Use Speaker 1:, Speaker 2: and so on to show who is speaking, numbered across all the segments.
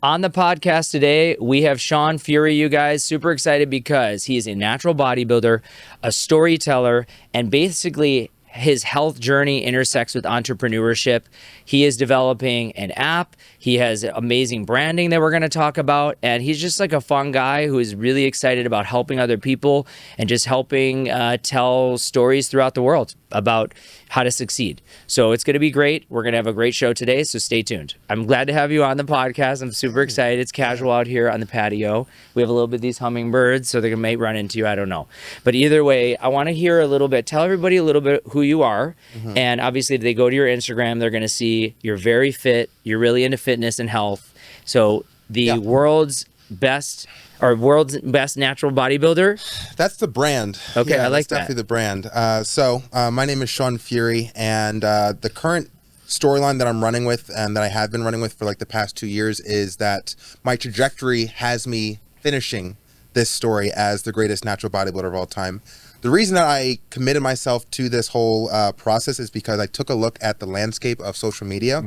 Speaker 1: On the podcast today, we have Shaun Fury, you guys. Super excited because he is a natural bodybuilder, a storyteller, and basically his health journey intersects with entrepreneurship. He is developing an app. He has amazing branding that we're going to talk about. And he's just like a fun guy who is really excited about helping other people and just helping tell stories throughout the world about how to succeed. So it's going to be great. We're going to have a great show today, so stay tuned. I'm glad to have you on the podcast. I'm super excited. It's casual out here on the patio. We have a little bit of these hummingbirds, so they may run into you. I don't know. But either way, I want to hear a little bit. Tell everybody a little bit who you are. And obviously, if they go to your Instagram, they're going to see you're very fit. You're really into fitness and health. So the world's best natural bodybuilder.
Speaker 2: That's the brand.
Speaker 1: Okay, I like
Speaker 2: that's definitely the brand. So my name is Shaun Fury, and the current storyline that I'm running with and that I have been running with for like the past 2 years is that my trajectory has me finishing this story as the greatest natural bodybuilder of all time. The reason that I committed myself to this whole process is because I took a look at the landscape of social media,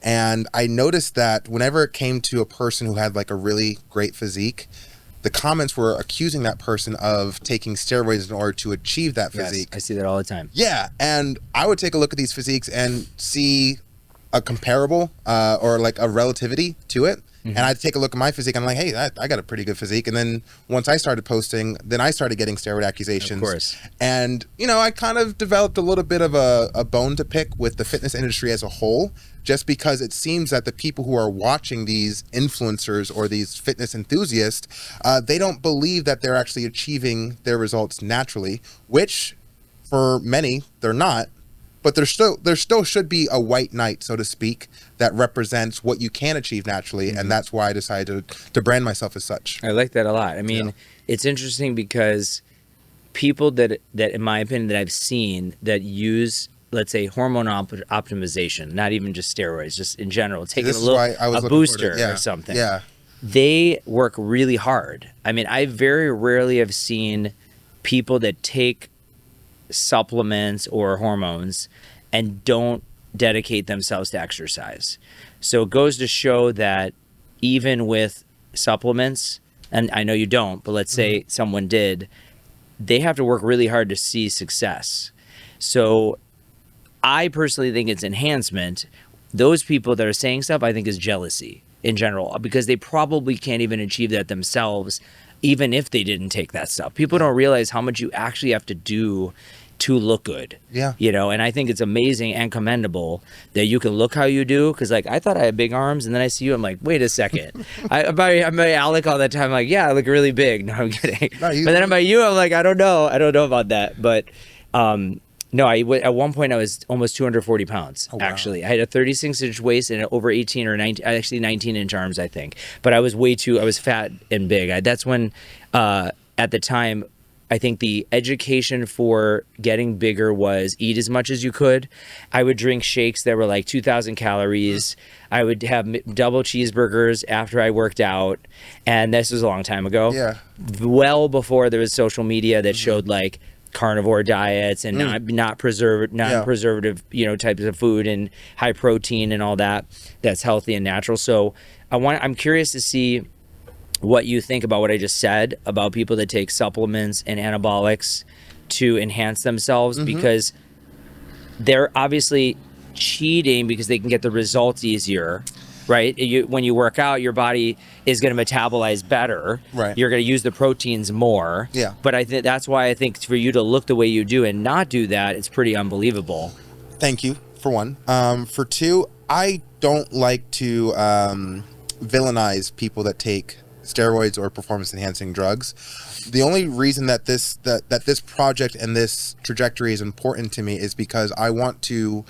Speaker 2: and I noticed that whenever it came to a person who had like a really great physique, the comments were accusing that person of taking steroids in order to achieve that physique.
Speaker 1: Yes, I see that all the time.
Speaker 2: Yeah, and I would take a look at these physiques and see a comparable or like a relativity to it. And I'd take a look at my physique. I'm like, hey, I got a pretty good physique. And then once I started posting, then I started getting steroid accusations.
Speaker 1: Of course.
Speaker 2: And, you know, I kind of developed a little bit of a bone to pick with the fitness industry as a whole, just because it seems that the people who are watching these influencers or these fitness enthusiasts, they don't believe that they're actually achieving their results naturally, which for many, they're not. But there still should be a white knight, so to speak, that represents what you can achieve naturally, and that's why I decided to brand myself as such.
Speaker 1: I like that a lot. I mean, it's interesting because people that in my opinion, that I've seen that use, let's say, hormone optimization, not even just steroids, just in general, taking a booster or something. Yeah, they work really hard. I mean, I very rarely have seen people that take supplements or hormones and don't dedicate themselves to exercise. So it goes to show that even with supplements, and I know you don't, but let's say someone did, they have to work really hard to see success. So I personally think it's enhancement. Those people that are saying stuff, I think, is jealousy in general, because they probably can't even achieve that themselves, even if they didn't take that stuff. People don't realize how much you actually have to do to look good. Yeah. You know, and I think it's amazing and commendable that you can look how you do. Cause like, I thought I had big arms, and then I see you, I'm like, wait a second. I'm by Alec all the time. I'm like, yeah, I look really big. No, I'm kidding. No, but then I'm by you, I'm like, I don't know about that. But, no, at one point I was almost 240 pounds, actually. I had a 36-inch waist and over 18 or 19, actually 19-inch arms, I think. But I was I was fat and big. That's when, at the time, I think the education for getting bigger was eat as much as you could. I would drink shakes that were like 2,000 calories. I would have double cheeseburgers after I worked out. And this was a long time ago. Yeah. Well before there was social media that showed like carnivore diets and not preservative, you know, types of food and high protein and all that that's healthy and natural. So I'm curious to see what you think about what I just said about people that take supplements and anabolics to enhance themselves, because they're obviously cheating because they can get the results easier, right? When you work out, your body is going to metabolize better. Right. You're going to use the proteins more. Yeah. But I think that's why I think for you to look the way you do and not do that, it's pretty unbelievable.
Speaker 2: Thank you, for one. For two, I don't like to villainize people that take steroids or performance enhancing drugs. The only reason that this project and this trajectory is important to me is because I want to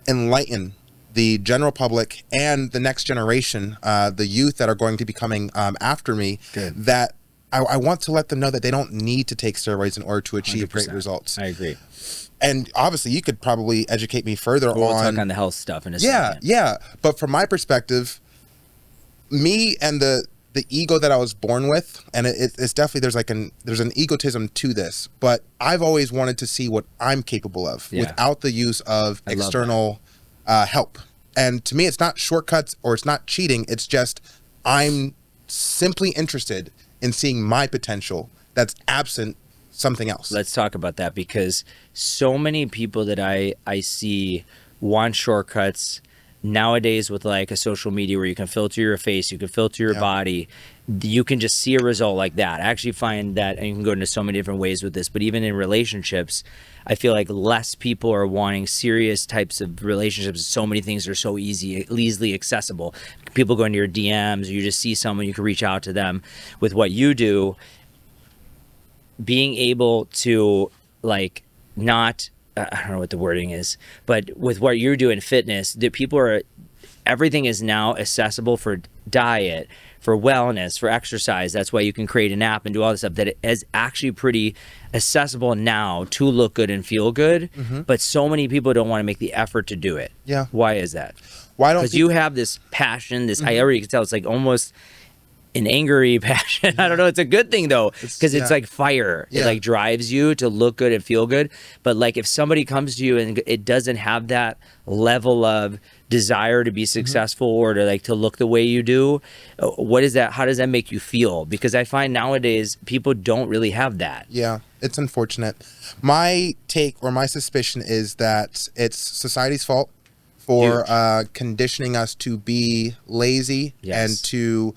Speaker 2: enlighten the general public and the next generation, the youth that are going to be coming after me, that I want to let them know that they don't need to take steroids in order to achieve 100%. Great results.
Speaker 1: I agree.
Speaker 2: And obviously you could probably educate me further
Speaker 1: we'll talk on the health stuff in a second.
Speaker 2: Yeah. But from my perspective, me and the ego that I was born with, and it's definitely, there's an egotism to this, but I've always wanted to see what I'm capable of without the use of external help. And to me, it's not shortcuts or it's not cheating. It's just I'm simply interested in seeing my potential that's absent something else.
Speaker 1: Let's talk about that, because so many people that I see want shortcuts nowadays with like a social media where you can filter your face, you can filter your body, you can just see a result like that. I actually find that, and you can go into so many different ways with this, but even in relationships, I feel like less people are wanting serious types of relationships. So many things are so easily accessible. People go into your DMs, or you just see someone, you can reach out to them. With what you do, being able to like not, I don't know what the wording is, but with what you do in fitness, that people are, everything is now accessible for diet, for wellness, for exercise. That's why you can create an app and do all this stuff that is actually pretty accessible now to look good and feel good. But so many people don't want to make the effort to do it.
Speaker 2: Yeah.
Speaker 1: Why is that?
Speaker 2: Why don't
Speaker 1: Because you have this passion, this, I already can tell it's like almost an angry passion. I don't know. It's a good thing though, because it's like fire. It like drives you to look good and feel good. But like if somebody comes to you and it doesn't have that level of desire to be successful or to like to look the way you do, what is that? How does that make you feel? Because I find nowadays people don't really have that.
Speaker 2: Yeah, it's unfortunate. My take or my suspicion is that it's society's fault for conditioning us to be lazy and to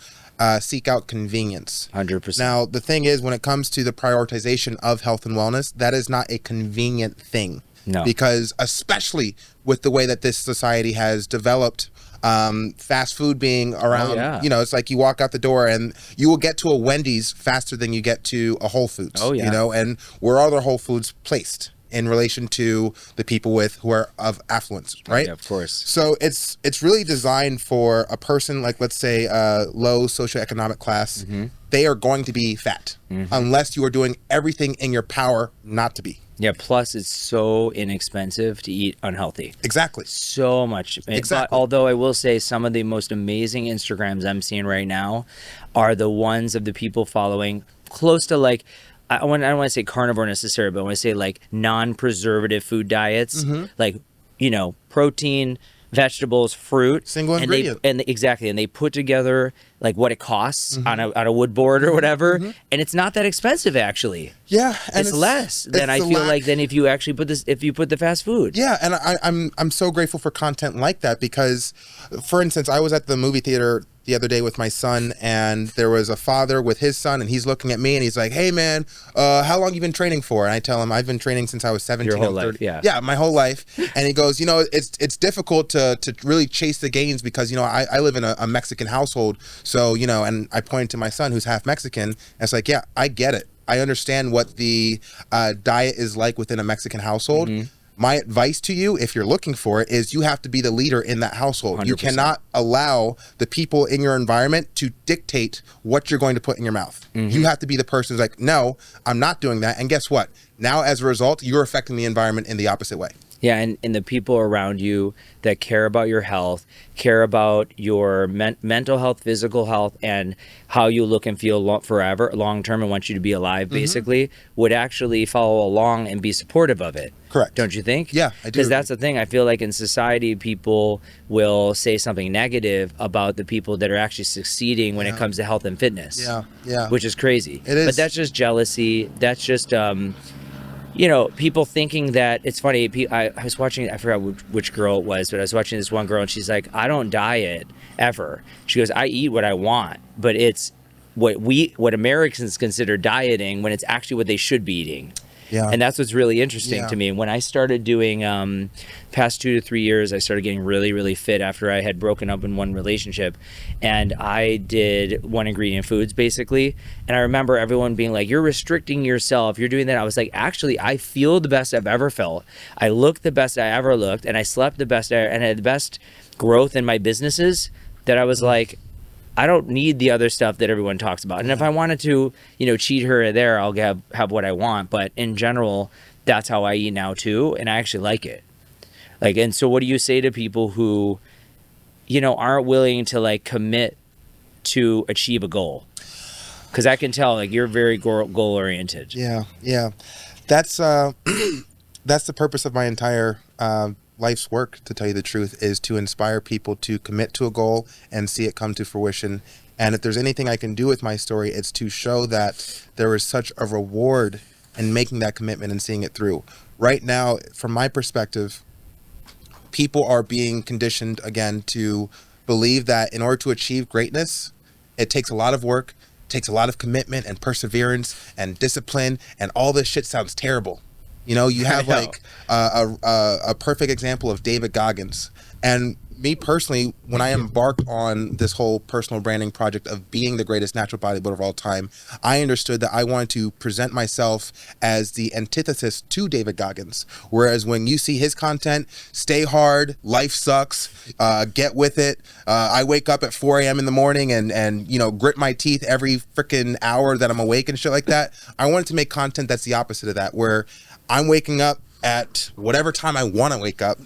Speaker 2: seek out convenience.
Speaker 1: 100%.
Speaker 2: Now, the thing is, when it comes to the prioritization of health and wellness, that is not a convenient thing.
Speaker 1: No.
Speaker 2: Because especially with the way that this society has developed, fast food being around, you know, it's like you walk out the door and you will get to a Wendy's faster than you get to a Whole Foods. You know, and where are their Whole Foods placed in relation to the people who are of affluence, right?
Speaker 1: Yeah, of course.
Speaker 2: So it's really designed for a person like, let's say, low socioeconomic class. They are going to be fat unless you are doing everything in your power not to be.
Speaker 1: Yeah, plus it's so inexpensive to eat unhealthy.
Speaker 2: Exactly.
Speaker 1: So much.
Speaker 2: Exactly.
Speaker 1: But although I will say some of the most amazing Instagrams I'm seeing right now are the ones of the people following close to like, I don't want to say carnivore necessarily, but I want to say like non-preservative food diets, like, you know, protein, vegetables, fruit,
Speaker 2: single ingredient,
Speaker 1: and they put together like what it costs on a wood board or whatever, and it's not that expensive actually.
Speaker 2: Yeah, and
Speaker 1: it's less than I feel like than if you actually put the fast food.
Speaker 2: Yeah, and I'm so grateful for content like that because, for instance, I was at the movie theater the other day with my son, and there was a father with his son, and he's looking at me and he's like, "Hey man, how long you been training for?" And I tell him I've been training since I was 17.
Speaker 1: Your whole life,
Speaker 2: yeah, my whole life. And he goes, "You know, it's difficult to really chase the gains because, you know, I live in a Mexican household, so, you know," and I pointed to my son who's half Mexican, and it's like, yeah, I get it. I understand what the diet is like within a Mexican household. My advice to you, if you're looking for it, is you have to be the leader in that household. 100%. You cannot allow the people in your environment to dictate what you're going to put in your mouth. You have to be the person who's like, no, I'm not doing that. And guess what? Now, as a result, you're affecting the environment in the opposite way.
Speaker 1: Yeah, and the people around you that care about your health, care about your mental health, physical health, and how you look and feel long term, and want you to be alive, basically, would actually follow along and be supportive of it.
Speaker 2: Correct.
Speaker 1: Don't you think?
Speaker 2: Yeah, I do.
Speaker 1: Because that's the thing. I feel like in society, people will say something negative about the people that are actually succeeding when it comes to health and fitness.
Speaker 2: Yeah.
Speaker 1: Which is crazy.
Speaker 2: It is.
Speaker 1: But that's just jealousy. That's just you know, people thinking that it's funny. I was watching, I forgot which girl it was, but I was watching this one girl and she's like, I don't diet ever. She goes, I eat what I want, but it's what Americans consider dieting when it's actually what they should be eating.
Speaker 2: Yeah.
Speaker 1: And that's what's really interesting to me. When I started doing, past 2 to 3 years, I started getting really, really fit after I had broken up in one relationship. And I did one ingredient foods basically. And I remember everyone being like, you're restricting yourself. You're doing that. I was like, actually, I feel the best I've ever felt. I look the best I ever looked. And I slept the best and had the best growth in my businesses that I was like, I don't need the other stuff that everyone talks about. And if I wanted to, you know, cheat here or there, I'll have what I want. But in general, that's how I eat now too. And I actually like it. Like, and so what do you say to people who, you know, aren't willing to like commit to achieve a goal? Because I can tell like you're very goal oriented.
Speaker 2: Yeah. That's the purpose of my entire life's work, to tell you the truth, is to inspire people to commit to a goal and see it come to fruition And if there's anything I can do with my story, it's to show that there is such a reward in making that commitment and seeing it through. Right now, from my perspective, people are being conditioned again to believe that in order to achieve greatness, it takes a lot of work, takes a lot of commitment and perseverance and discipline, and all this shit sounds terrible. You know, you have like a perfect example of David Goggins. And me personally, when I embarked on this whole personal branding project of being the greatest natural bodybuilder of all time, I understood that I wanted to present myself as the antithesis to David Goggins. Whereas when you see his content, stay hard, life sucks, get with it. I wake up at 4 a.m. in the morning and you know, grit my teeth every freaking hour that I'm awake and shit like that. I wanted to make content that's the opposite of that, where I'm waking up at whatever time I want to wake up,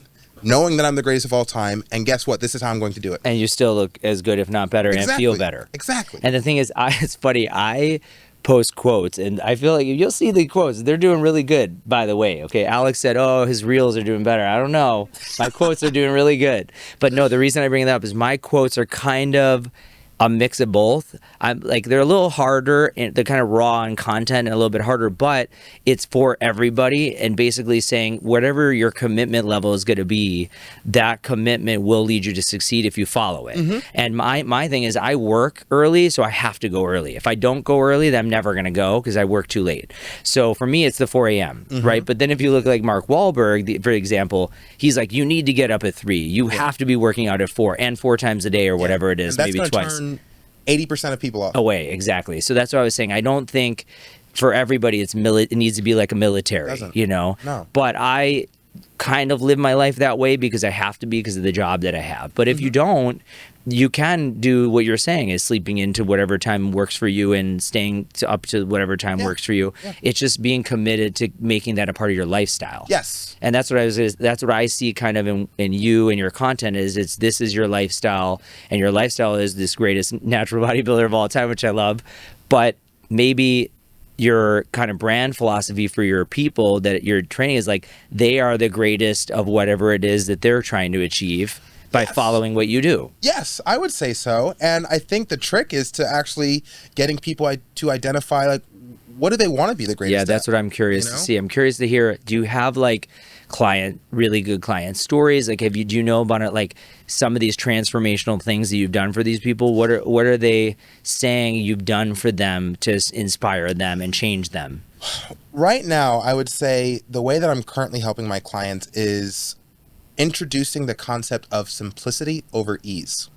Speaker 2: knowing that I'm the greatest of all time, and guess what? This is how I'm going to do it.
Speaker 1: And you still look as good, if not better, and feel better.
Speaker 2: Exactly.
Speaker 1: And the thing is, it's funny, I post quotes, and I feel like you'll see the quotes. They're doing really good, by the way. Okay, Alex said, oh, his reels are doing better. I don't know. My quotes are doing really good. But no, the reason I bring it up is my quotes are kind of a mix of both. I'm like, they're a little harder and they're kind of raw in content and a little bit harder, but it's for everybody, and basically saying whatever your commitment level is going to be, that commitment will lead you to succeed if you follow it. And my thing is, I work early, so I have to go early. If I don't go early, then I'm never going to go because I work too late. So for me, it's the 4 a.m., right? But then if you look like Mark Wahlberg, for example, he's like, you need to get up at 3. You have to be working out at 4 and 4 times a day or whatever it is, maybe twice.
Speaker 2: 80% of people off.
Speaker 1: Away, exactly. So that's what I was saying. I don't think for everybody it needs to be like a military, you know?
Speaker 2: No.
Speaker 1: But I kind of live my life that way because I have to be, because of the job that I have. But if you don't, you can do what you're saying, is sleeping into whatever time works for you and staying up to whatever time works for you. It's just being committed to making that a part of your lifestyle.
Speaker 2: Yes.
Speaker 1: And that's what that's what I see kind of in you and your content is this is your lifestyle, and your lifestyle is this greatest natural bodybuilder of all time, which I love. But maybe your kind of brand philosophy for your people that you're training is like, they are the greatest of whatever it is that they're trying to achieve by following what you do.
Speaker 2: Yes, I would say so. And I think the trick is to actually getting people to identify, like, what do they want to be the greatest
Speaker 1: Yeah, that's
Speaker 2: at?
Speaker 1: what I'm curious to see. I'm curious to hear, do you have like really good client stories? Like, do you know about it, like some of these transformational things that you've done for these people? What are they saying you've done for them to inspire them and change them?
Speaker 2: Right now, I would say the way that I'm currently helping my clients is introducing the concept of simplicity over ease.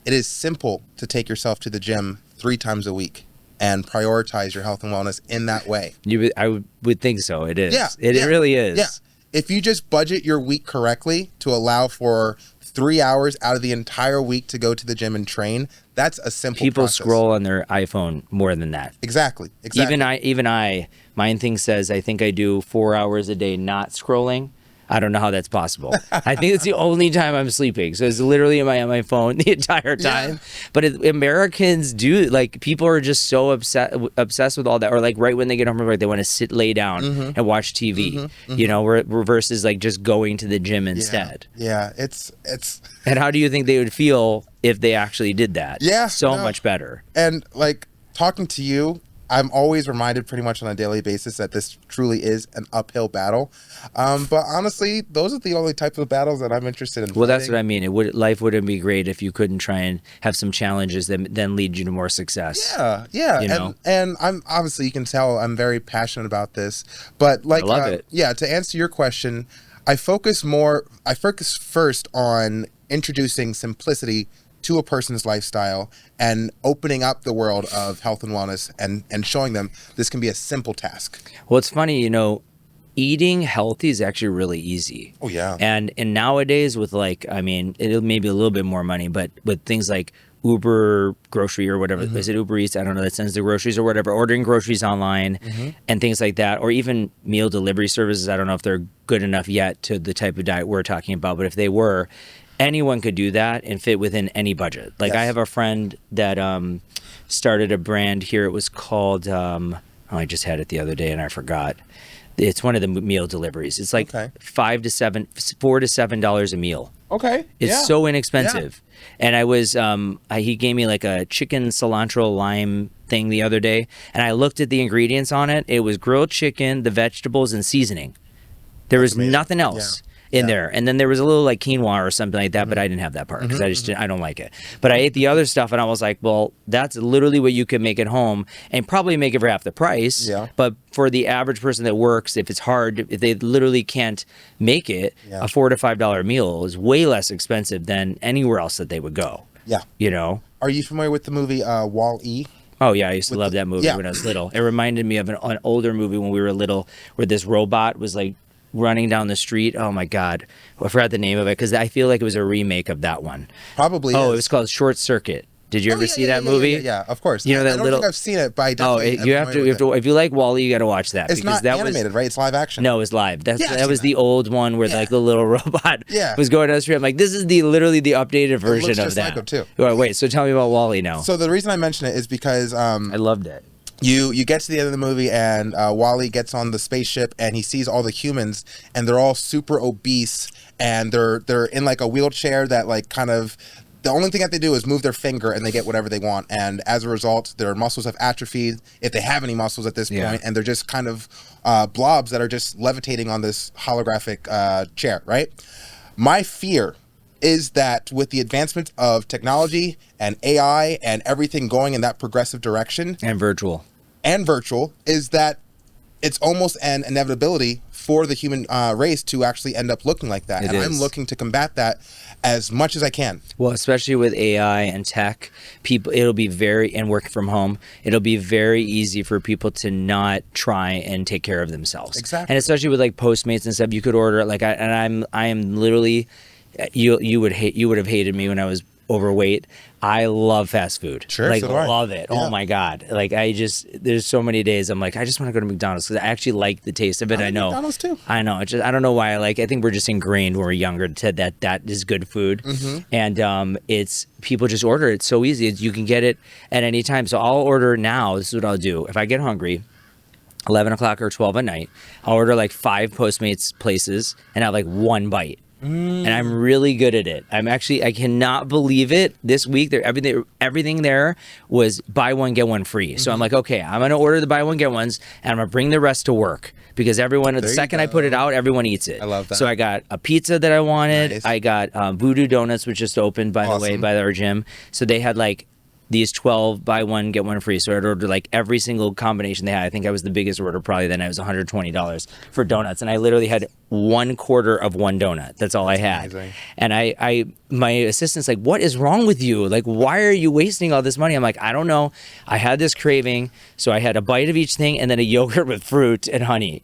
Speaker 2: It is simple to take yourself to the gym 3 times a week and prioritize your health and wellness in that way.
Speaker 1: I would think so. It is.
Speaker 2: Yeah,
Speaker 1: It really is.
Speaker 2: Yeah. If you just budget your week correctly to allow for 3 hours out of the entire week to go to the gym and train, that's a simple
Speaker 1: People
Speaker 2: process.
Speaker 1: scroll on their iPhone more than that.
Speaker 2: Exactly.
Speaker 1: Even I, mine thing says I think I do 4 hours a day not scrolling. I don't know how that's possible. I think it's the only time I'm sleeping. So it's literally on my phone the entire time. Yeah. But Americans do, like, people are just so obsessed with all that. Or like right when they get home from work, they want to lay down and watch TV, you know, versus like just going to the gym instead.
Speaker 2: Yeah, it's.
Speaker 1: And how do you think they would feel if they actually did that?
Speaker 2: Yeah.
Speaker 1: So much better.
Speaker 2: And like talking to you, I'm always reminded pretty much on a daily basis that this truly is an uphill battle. But honestly, those are the only types of battles that I'm interested in.
Speaker 1: Well, that's what I mean. Life wouldn't be great if you couldn't try and have some challenges that then lead you to more success.
Speaker 2: Yeah.
Speaker 1: You know?
Speaker 2: And I'm obviously, you can tell I'm very passionate about this. But like,
Speaker 1: I love it.
Speaker 2: Yeah, to answer your question, I focus first on introducing simplicity to a person's lifestyle and opening up the world of health and wellness and showing them this can be a simple task.
Speaker 1: Well, it's funny, you know, eating healthy is actually really easy.
Speaker 2: Oh, yeah.
Speaker 1: And nowadays with like, I mean, it'll maybe a little bit more money, but with things like Uber grocery or whatever, is it Uber Eats? I don't know, that sends the groceries or whatever, ordering groceries online and things like that, or even meal delivery services. I don't know if they're good enough yet to the type of diet we're talking about, but if they were, anyone could do that and fit within any budget. Like, I have a friend that started a brand here. It was called, I just had it the other day and I forgot. It's one of the meal deliveries. It's like $4 to $7 a meal.
Speaker 2: Okay.
Speaker 1: It's so inexpensive. And I was, he gave me like a chicken cilantro lime thing the other day, and I looked at the ingredients on it. It was grilled chicken, the vegetables, and seasoning. There was nothing else in there. And then there was a little like quinoa or something like that, but I didn't have that part because I don't like it. But I ate the other stuff, and I was like, well, that's literally what you can make at home and probably make it for half the price.
Speaker 2: Yeah.
Speaker 1: But for the average person that works, if it's hard, if they literally can't make it, a $4 to $5 meal is way less expensive than anywhere else that they would go.
Speaker 2: Yeah.
Speaker 1: You know?
Speaker 2: Are you familiar with the movie Wall-E?
Speaker 1: Oh, yeah. I used to love that movie when I was little. It reminded me of an older movie when we were little where this robot was like running down the street. Oh, my God. I forgot the name of it because I feel like it was a remake of that one.
Speaker 2: Probably
Speaker 1: Oh,
Speaker 2: is.
Speaker 1: it was called Short Circuit. Did you ever see that movie?
Speaker 2: Yeah, of course.
Speaker 1: You know that
Speaker 2: I don't
Speaker 1: little.
Speaker 2: think I've seen it, but I definitely.
Speaker 1: You have to. If you like Wall-E, you got to watch that.
Speaker 2: It's
Speaker 1: because
Speaker 2: not
Speaker 1: that
Speaker 2: animated, right? It's live action.
Speaker 1: No, it was live. That was the old one where like the little robot was going down the street. I'm like, this is literally the updated version
Speaker 2: looks
Speaker 1: of
Speaker 2: just
Speaker 1: that.
Speaker 2: like it, too.
Speaker 1: Wait, so tell me about Wall-E now.
Speaker 2: So the reason I mention it is because
Speaker 1: I loved it.
Speaker 2: You get to the end of the movie and Wall-E gets on the spaceship and he sees all the humans and they're all super obese and they're in like a wheelchair that like kind of. The only thing that they do is move their finger and they get whatever they want. And as a result, their muscles have atrophied, if they have any muscles at this point, and they're just kind of blobs that are just levitating on this holographic chair, right? My fear is that with the advancement of technology and AI and everything going in that progressive direction.
Speaker 1: And virtual,
Speaker 2: is that it's almost an inevitability for the human race to actually end up looking like that. I'm looking to combat that as much as I can.
Speaker 1: Well, especially with AI and tech, it'll be and working from home, it'll be very easy for people to not try and take care of themselves.
Speaker 2: Exactly.
Speaker 1: And especially with like Postmates and stuff, you could order like I am literally, you would have hated me when I was overweight. I love fast food.
Speaker 2: Sure,
Speaker 1: like
Speaker 2: so do I.
Speaker 1: love it. Yeah. Oh my God. Like there's so many days I'm like, I just want to go to McDonald's because I actually like the taste of it. I know.
Speaker 2: McDonald's too.
Speaker 1: I know. I don't know why I think we're just ingrained when we're younger to that is good food. And it's people just order it so easy. You can get it at any time. So I'll order now. This is what I'll do. If I get hungry, 11 o'clock or 12 at night, I'll order like 5 Postmates places and have like one bite. And I'm really good at it. I cannot believe it. This week, everything there was buy one, get one free. So I'm like, okay, I'm going to order the buy one, get ones, and I'm going to bring the rest to work. Because the second I put it out, everyone eats it.
Speaker 2: I love that.
Speaker 1: So I got a pizza that I wanted.
Speaker 2: Nice.
Speaker 1: I got Voodoo Donuts, which just opened, by the way, by our gym. So they had like these 12 buy one, get one free. So I ordered like every single combination they had. I think I was the biggest order probably then. I was $120 for donuts. And I literally had 1/4 of one donut. That's all I had. Amazing. And my assistant's like, what is wrong with you? Like, why are you wasting all this money? I'm like, I don't know. I had this craving. So I had a bite of each thing and then a yogurt with fruit and honey.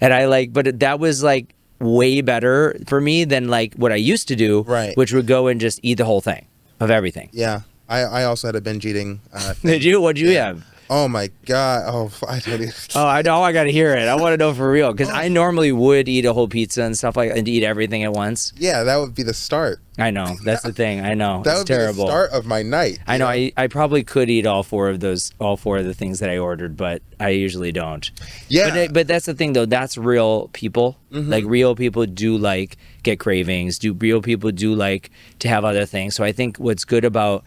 Speaker 1: And but that was like way better for me than like what I used to do, which would go and just eat the whole thing of everything.
Speaker 2: Yeah. I also had a binge eating.
Speaker 1: Did you? What'd you have?
Speaker 2: Oh my God! Oh, I don't even.
Speaker 1: Oh, I know. I got to hear it. I want to know for real because I normally would eat a whole pizza and stuff and eat everything at once.
Speaker 2: Yeah, that would be the start.
Speaker 1: I know. That's the thing. I know.
Speaker 2: That
Speaker 1: it's
Speaker 2: would
Speaker 1: terrible.
Speaker 2: be the start of my night.
Speaker 1: I know. I probably could eat all 4 of the things that I ordered, but I usually don't.
Speaker 2: Yeah.
Speaker 1: But that's the thing though. That's real people. Like real people do like get cravings. Real people do like to have other things. So I think what's good about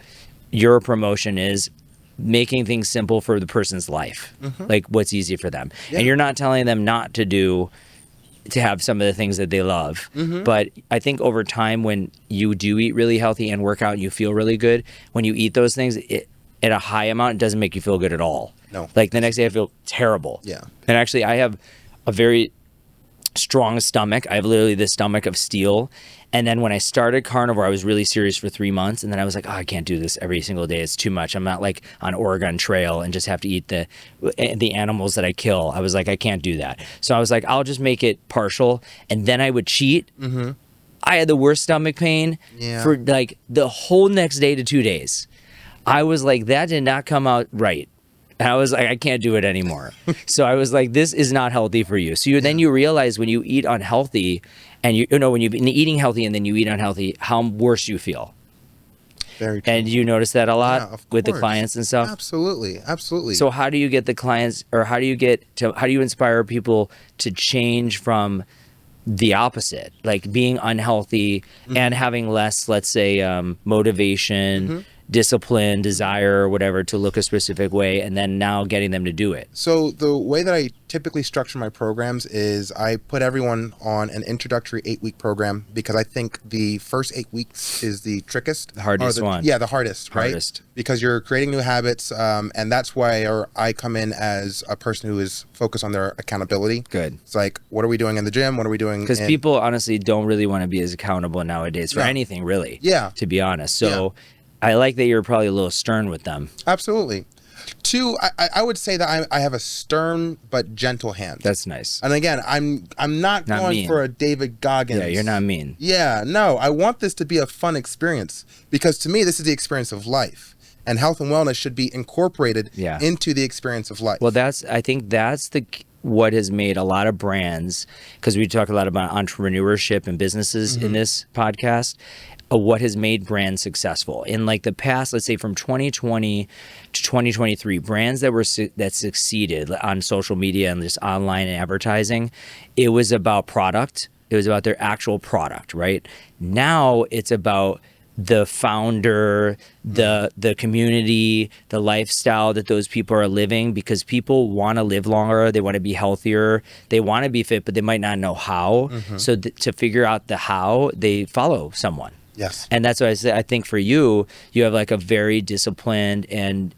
Speaker 1: your promotion is making things simple for the person's life, like what's easy for them. And you're not telling them not to have some of the things that they love. But I think over time, when you do eat really healthy and work out and you feel really good, when you eat those things at a high amount, it doesn't make you feel good at all.
Speaker 2: No.
Speaker 1: Like the next day I feel terrible.
Speaker 2: Yeah.
Speaker 1: And actually I have a very strong stomach. I have literally the stomach of steel. And then when I started carnivore, I was really serious for 3 months. And then I was like, oh, I can't do this every single day. It's too much. I'm not like on Oregon Trail and just have to eat the animals that I kill. I was like, I can't do that. So I was like, I'll just make it partial. And then I would cheat. I had the worst stomach pain for like the whole next day to 2 days. I was like, that did not come out right. And I was like, I can't do it anymore. So I was like, this is not healthy for you. So then you realize when you eat unhealthy and when you've been eating healthy and then you eat unhealthy, how worse you feel.
Speaker 2: Very true.
Speaker 1: And you notice that a lot with the clients and stuff?
Speaker 2: Absolutely. Absolutely.
Speaker 1: So how do you get the clients or how do you inspire people to change from the opposite, like being unhealthy and having less, let's say, motivation, discipline, desire, or whatever to look a specific way, and then now getting them to do it.
Speaker 2: So the way that I typically structure my programs is I put everyone on an introductory 8-week program, because I think the first 8 weeks is the trickiest.
Speaker 1: The hardest one.
Speaker 2: Yeah, the hardest,
Speaker 1: Hardest.
Speaker 2: right? Because you're creating new habits, and that's why I come in as a person who is focused on their accountability.
Speaker 1: Good.
Speaker 2: It's like, what are we doing in the gym? What are we doing?
Speaker 1: Because people honestly don't really want to be as accountable nowadays for anything, really.
Speaker 2: Yeah.
Speaker 1: To be honest. So I like that you're probably a little stern with them.
Speaker 2: Absolutely. Two, I would say that I have a stern but gentle hand.
Speaker 1: That's nice.
Speaker 2: And again, I'm not going
Speaker 1: mean.
Speaker 2: for a David Goggins.
Speaker 1: Yeah, you're not mean.
Speaker 2: Yeah, no, I want this to be a fun experience, because to me, this is the experience of life, and health and wellness should be incorporated into the experience of life.
Speaker 1: Well, I think that's what has made a lot of brands, because we talk a lot about entrepreneurship and businesses in this podcast, what has made brands successful in like the past, let's say from 2020 to 2023, brands that succeeded on social media and just online and advertising, it was about product. It was about their actual product, right? Now it's about the founder, the community, the lifestyle that those people are living, because people want to live longer, they want to be healthier, they want to be fit, but they might not know how. So to figure out the how, they follow someone.
Speaker 2: Yes.
Speaker 1: And that's why I say, I think for you, you have like a very disciplined and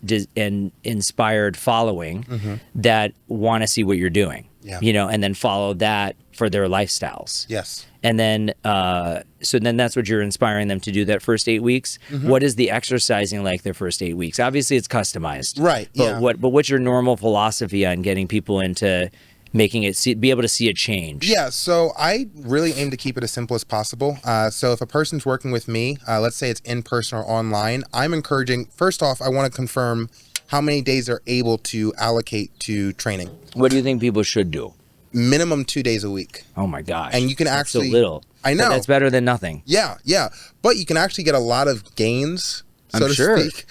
Speaker 1: inspired following that want to see what you're doing, you know, and then follow that for their lifestyles.
Speaker 2: Yes.
Speaker 1: And then, so then that's what you're inspiring them to do that first 8 weeks. What is the exercising like their first 8 weeks? Obviously it's customized.
Speaker 2: Right.
Speaker 1: But what's your normal philosophy on getting people into making it be able to see a change?
Speaker 2: Yeah, so I really aim to keep it as simple as possible. So if a person's working with me, let's say it's in person or online, I'm encouraging, first off, I want to confirm how many days they're able to allocate to training.
Speaker 1: What do you think people should do?
Speaker 2: Minimum 2 days a week.
Speaker 1: Oh my gosh.
Speaker 2: And you can
Speaker 1: That's
Speaker 2: actually...
Speaker 1: so little.
Speaker 2: I know.
Speaker 1: But that's better than nothing.
Speaker 2: Yeah. But you can actually get a lot of gains, so to speak,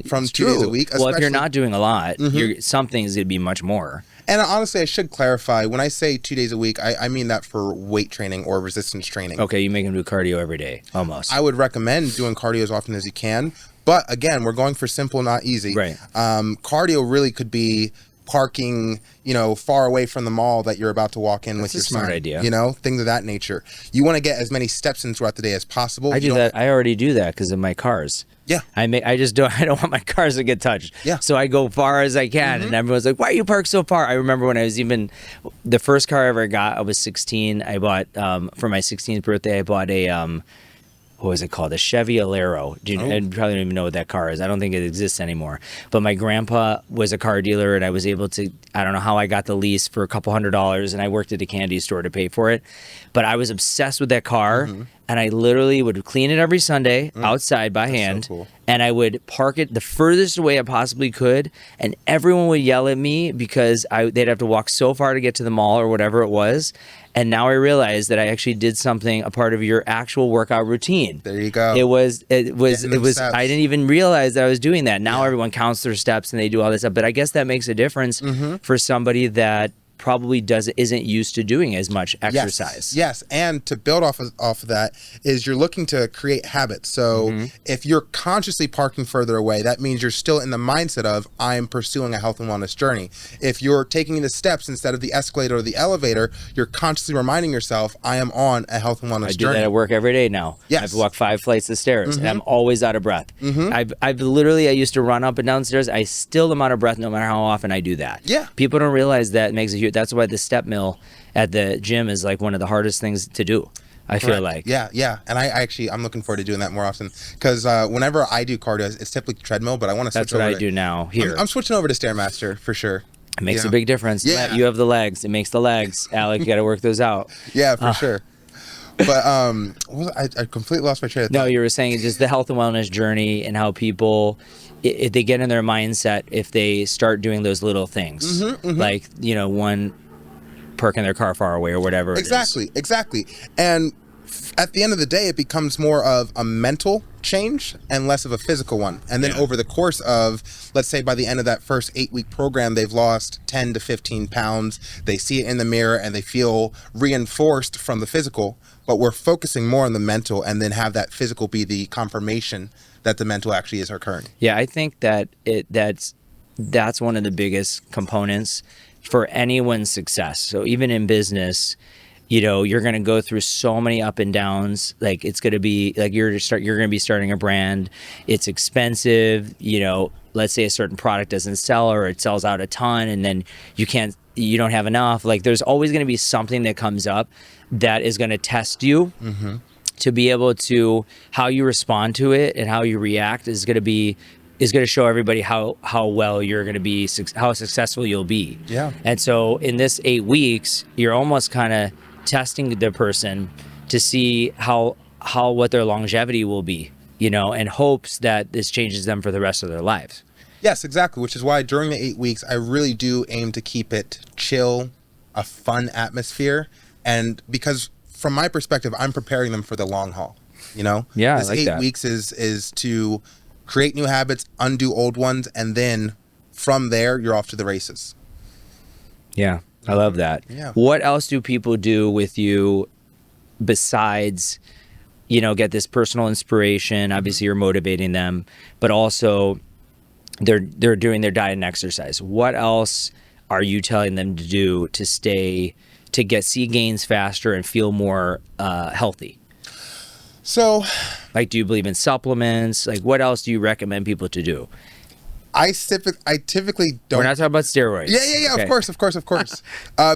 Speaker 2: from 2 days a week.
Speaker 1: Well, if you're not doing a lot, something is going to be much more.
Speaker 2: And honestly, I should clarify, when I say 2 days a week, I mean that for weight training or resistance training.
Speaker 1: Okay, you make them do cardio every day, almost.
Speaker 2: I would recommend doing cardio as often as you can. But again, we're going for simple, not easy.
Speaker 1: Right.
Speaker 2: Cardio really could be parking, far away from the mall that you're about to walk in with your son.
Speaker 1: Smart idea.
Speaker 2: Things of that nature. You want to get as many steps in throughout the day as possible.
Speaker 1: I do that. I already do that because of my cars.
Speaker 2: Yeah.
Speaker 1: I don't want my cars to get touched.
Speaker 2: Yeah.
Speaker 1: So I go far as I can, and everyone's like, "Why are you parked so far?" I remember when I was the first car I ever got, I was 16. I bought for my 16th birthday, I bought a what was it called? A Chevy Alero. I probably don't even know what that car is. I don't think it exists anymore. But my grandpa was a car dealer, and I was able to, I don't know how I got the lease for a couple $100s, and I worked at a candy store to pay for it. But I was obsessed with that car, and I literally would clean it every Sunday outside by hand.
Speaker 2: So cool.
Speaker 1: And I would park it the furthest away I possibly could, and everyone would yell at me because they'd have to walk so far to get to the mall or whatever it was. And now I realize that I actually did something, a part of your actual workout routine.
Speaker 2: There you go.
Speaker 1: It was. I didn't even realize that I was doing that. Now everyone counts their steps and they do all this stuff. But I guess that makes a difference for somebody that probably isn't used to doing as much exercise.
Speaker 2: Yes. And to build off of that is you're looking to create habits. So if you're consciously parking further away, that means you're still in the mindset of I'm pursuing a health and wellness journey. If you're taking the steps instead of the escalator or the elevator, you're consciously reminding yourself I am on a health and wellness journey.
Speaker 1: I do that at work every day now.
Speaker 2: Yes.
Speaker 1: I've walked 5 flights of stairs and I'm always out of breath. I used to run up and down stairs. I still am out of breath no matter how often I do that.
Speaker 2: Yeah.
Speaker 1: People don't realize that makes a huge. That's why the step mill at the gym is like one of the hardest things to do. I feel like.
Speaker 2: Yeah. And I'm looking forward to doing that more often because whenever I do cardio, it's typically treadmill, but I want to switch over.
Speaker 1: That's what I do now here.
Speaker 2: I'm switching over to Stairmaster for sure.
Speaker 1: It makes a big difference. Yeah. You have the legs. It makes the legs. Alec, you got to work those out.
Speaker 2: Yeah, for sure. But I completely lost my train of thought.
Speaker 1: No, you were saying just the health and wellness journey and how people, if they get in their mindset, if they start doing those little things, like, one parking their car far away or whatever.
Speaker 2: Exactly. And at the end of the day, it becomes more of a mental change and less of a physical one. And then over the course of, let's say by the end of that first 8-week program, they've lost 10 to 15 pounds. They see it in the mirror and they feel reinforced from the physical, but we're focusing more on the mental and then have that physical be the confirmation that the mental actually is occurring.
Speaker 1: Yeah, I think that that's one of the biggest components for anyone's success. So even in business, you know, you're going to go through so many up and downs. Like it's going to be like you're going to be starting a brand. It's expensive. You know, let's say a certain product doesn't sell or it sells out a ton and then you don't have enough. Like there's always going to be something that comes up that is going to test you to be able to, how you respond to it and how you react is going to show everybody how well you're going to be, how successful you'll be.
Speaker 2: Yeah.
Speaker 1: And so in this 8 weeks, you're almost kind of testing the person to see what their longevity will be, you know, and hopes that this changes them for the rest of their lives.
Speaker 2: Yes, exactly. Which is why during the 8 weeks, I really do aim to keep it chill, a fun atmosphere. And because from my perspective, I'm preparing them for the long haul, you know?
Speaker 1: Yeah,
Speaker 2: this
Speaker 1: I like
Speaker 2: 8
Speaker 1: that.
Speaker 2: weeks is to create new habits, undo old ones, and then from there, you're off to the races.
Speaker 1: Yeah, I love that.
Speaker 2: Yeah.
Speaker 1: What else do people do with you besides, you know, get this personal inspiration? Obviously, you're motivating them, but also they're doing their diet and exercise. What else are you telling them to do to see gains faster and feel more healthy?
Speaker 2: So,
Speaker 1: like, do you believe in supplements? Like, what else do you recommend people to do?
Speaker 2: I typically don't.
Speaker 1: We're not talking about steroids.
Speaker 2: Yeah.
Speaker 1: Okay.
Speaker 2: Of course.